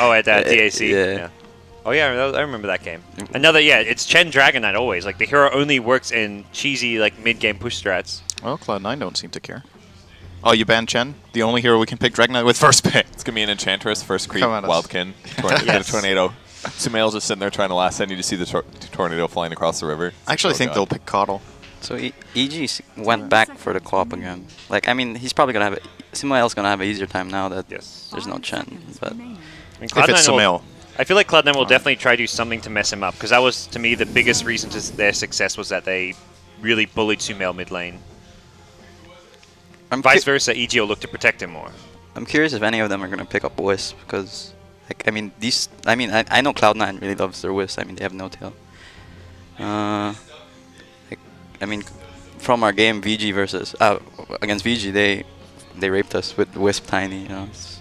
A: Oh, at DAC.
D: Yeah.
A: Oh yeah, I remember that game. Another, yeah, it's Chen Dragon Knight always. Like the hero only works in cheesy like mid-game push strats.
B: Well, Cloud9 don't seem to care. Oh, you banned Chen? The only hero we can pick Dragon Knight with first pick.
C: It's gonna be an Enchantress, first creep,
B: Come at us.
C: Wildkin,
A: Yes.
C: Tornado. Sumail's just sitting there trying to last. I need to see the tornado flying across the river.
B: I actually
C: Oh,
B: think
C: God.
B: they'll pick Coddle.
D: So EG went back for the co-op again. Like, I mean, he's probably gonna have Sumail's gonna have an easier time now that
A: Yes.
D: there's no Chen. But
A: I mean,
B: If it's
A: Cloud9 will-
B: Sumail.
A: I feel like Cloud9 will definitely try to do something to mess him up, because that was, to me, the biggest reason to their success was that they really bullied Sumail mid lane. Vice versa, EG will look to protect him more.
D: I'm curious if any of them are gonna pick up Wisp, because, like, I mean, I know Cloud9 really loves their Wisp. I mean, they have no tail. Like, I mean, from our game VG versus against VG, they raped us with Wisp Tiny. You know, it's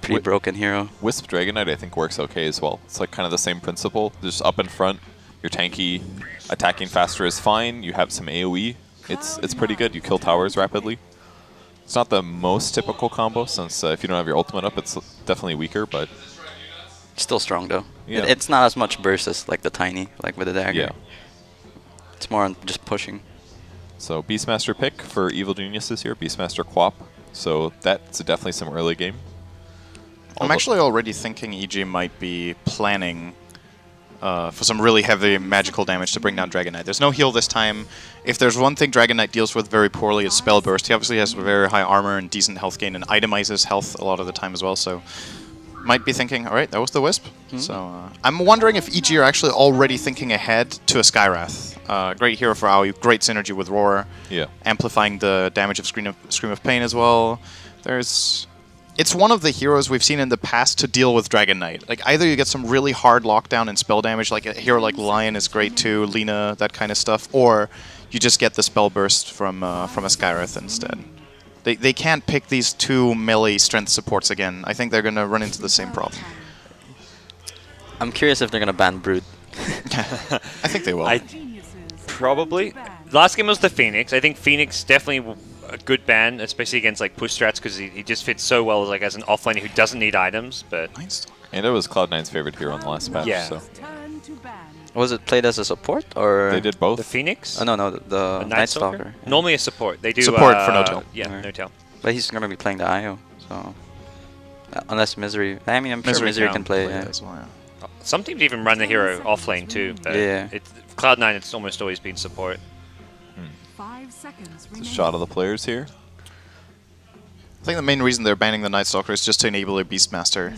D: pretty broken hero.
C: Wisp Dragon Knight I think works okay as well. It's like kind of the same principle. Just up in front, you're tanky, attacking faster is fine. You have some AoE. It's pretty good. You kill towers rapidly. It's not the most typical combo since if you don't have your ultimate up, it's definitely weaker, but
D: Still strong though.
C: Yeah.
D: It's not as much burst as like the Tiny, like with the dagger.
C: yeah.
D: It's more on just pushing.
C: So Beastmaster pick for Evil Geniuses here, Beastmaster Quap. So that's definitely some early game.
B: I'm actually already thinking EG might be planning for some really heavy magical damage to bring down Dragon Knight. There's no heal this time. If there's one thing Dragon Knight deals with very poorly, it's Spell Burst. He obviously has very high armor and decent health gain and itemizes health a lot of the time as well, so might be thinking, alright, that was the Wisp. So I'm wondering if EG are actually already thinking ahead to a Skywrath. Great hero for AoE, great synergy with Roar,
C: Yeah.
B: amplifying the damage of Scream of Pain as well. It's one of the heroes we've seen in the past to deal with Dragon Knight. Like, either you get some really hard lockdown and spell damage, like a hero like Lion is great too, Lina, that kind of stuff, or you just get the spell burst from a Skywrath instead. They can't pick these two melee strength supports again. I think they're going to run into the same problem.
D: I'm curious if they're gonna ban Brood.
B: I think they will.
A: Probably. Last game was the Phoenix. I think Phoenix definitely a good ban, especially against like push strats, because he just fits so well as like as an offlaner who doesn't need items. But
B: Nice.
C: And it was Cloud9's favorite hero on the last patch.
A: Yeah.
C: So
E: Turn to ban.
D: Was it played as a support or?
C: they did both.
A: the Phoenix,
D: Oh no, the Night Stalker.
A: normally a support. They do
B: Support for no tail.
A: Yeah,
D: Alright.
A: no tail.
D: But he's gonna be playing the IO, so unless Misery. I mean, I'm sure Misery can play. Yeah.
B: as well, yeah.
A: Some teams even run the hero off lane too. But
D: Yeah.
A: Cloud9, it's almost always been support.
E: 5 seconds
C: It's a
E: remaining.
C: shot of the players here.
B: I think the main reason they're banning the Night Stalker is just to enable a Beastmaster.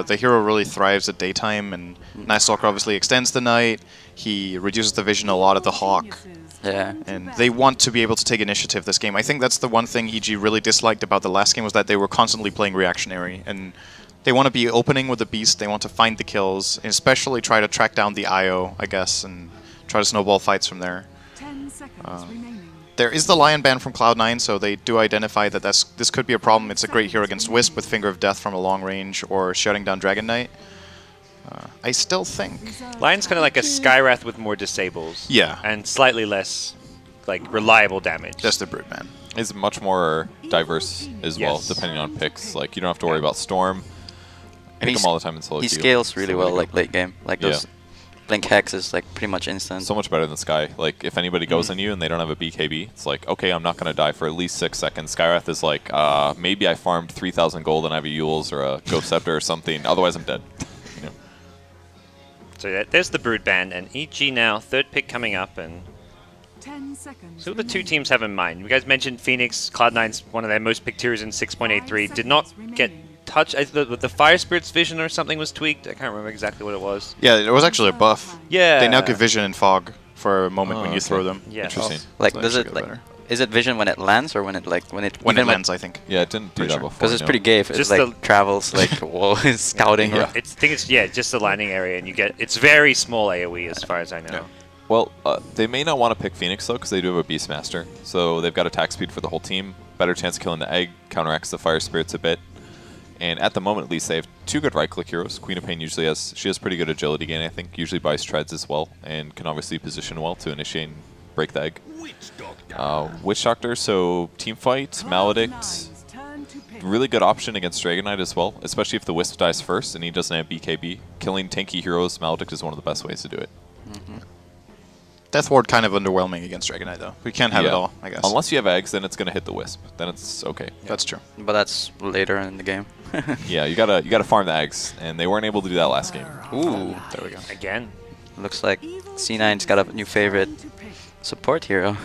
B: The hero really thrives at daytime, and Night Stalker obviously extends the night. He reduces the vision a lot at the Hawk,
D: Yeah.
B: and they want to be able to take initiative this game. I think that's the one thing EG really disliked about the last game, was that they were constantly playing reactionary, and they want to be opening with the Beast. They want to find the kills, and especially try to track down the IO, I guess, and try to snowball fights from there.
E: 10 seconds remaining.
B: There is the Lion ban from Cloud9, so they do identify that this could be a problem. It's a great hero against Wisp with Finger of Death from a long range, or shutting down Dragon Knight. I still think...
A: Lion's kind of like a Skywrath with more disables.
B: Yeah.
A: And slightly less like reliable damage.
B: Just the Brute Man.
C: Is much more diverse as well,
A: Yes.
C: depending on picks. Like you don't have to worry about Storm. Pick
D: he's-
C: them all the time in solo
D: He
C: queue.
D: scales
C: It's
D: really
C: the way
D: well,
C: to
D: like
C: go.
D: late game. Like
C: Yeah.
D: those Blink Hex is like pretty much instant.
C: So much better than Sky. Like, if anybody goes on you and they don't have a BKB, it's like, okay, I'm not going to die for at least 6 seconds. Skywrath is like, maybe I farmed 3,000 gold and I have a Yule's or a Ghost Scepter or something. Otherwise, I'm dead. You know?
A: So there's the Brood Band, and EG now, third pick coming up, and
E: 10 seconds.
A: so what the two teams have in mind. You guys mentioned Phoenix, Cloud9's one of their most picked tiers in 6.83. Did not get touched. The Fire Spirit's vision or something was tweaked. I can't remember exactly what it was.
B: Yeah, it was actually a buff.
A: Yeah.
B: They now give vision and fog for a moment when you
C: okay.
B: throw them.
A: Yeah.
C: Interesting.
D: Like,
B: So
D: does
B: that
D: it
B: should
D: like?
B: get better.
D: Is it vision when it lands or when it
B: When it
D: even
B: lands, I think.
C: Yeah, it didn't do
B: Pretty
C: that
B: sure.
C: before.
D: Because it's
C: no.
D: pretty gay if it
A: Just
D: like
A: the-
D: travels like whoa, scouting.
C: Yeah.
A: I think it's just the landing area, and you get it's very small AOE as far as I know.
B: Yeah.
C: Well, they may not want to pick Phoenix, though, because they do have a Beastmaster. So they've got attack speed for the whole team, better chance of killing the egg, counteracts the Fire Spirits a bit. And at the moment, at least, they have 2 good right-click heroes. Queen of Pain usually has pretty good agility gain, I think. Usually buys treads as well, and can obviously position well to initiate and break the egg. Witch Doctor, so team fight, Maledict, really good option against Dragon Knight as well, especially if the Wisp dies first and he doesn't have BKB. Killing tanky heroes, Maledict is one of the best ways to do it.
B: Death Ward kind of underwhelming against Dragon Knight, though. We can't have it all, I guess.
C: Unless you have eggs, then it's going to hit the Wisp. Then it's okay.
B: That's true.
D: But that's later in the game.
C: Yeah, you gotta farm the eggs, and they weren't able to do that last game.
D: Ooh,
B: There we go.
A: Again.
D: looks like C9's got a new favorite support hero.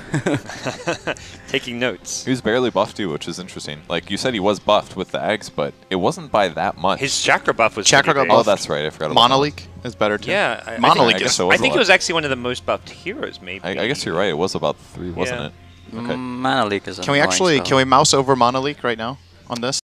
A: Taking notes.
C: He was barely buffed too, which is interesting. Like you said, he was buffed with the eggs, but it wasn't by that much.
A: His chakra buff was
B: Chakra
A: pretty
B: got
A: big.
C: Oh, that's right. I forgot about
B: Monolink is better, too.
A: Yeah, I
B: Monolink
A: think,
B: is...
C: so.
A: I think
C: a
A: it
C: lot.
A: was actually one of the most buffed heroes, maybe.
C: I guess you're right. It was about 3, wasn't
A: Yeah.
C: it? Okay.
D: Mana Leak is
B: Can we
D: annoying
B: actually...
D: spell.
B: Can we mouse over Monolink right now on this?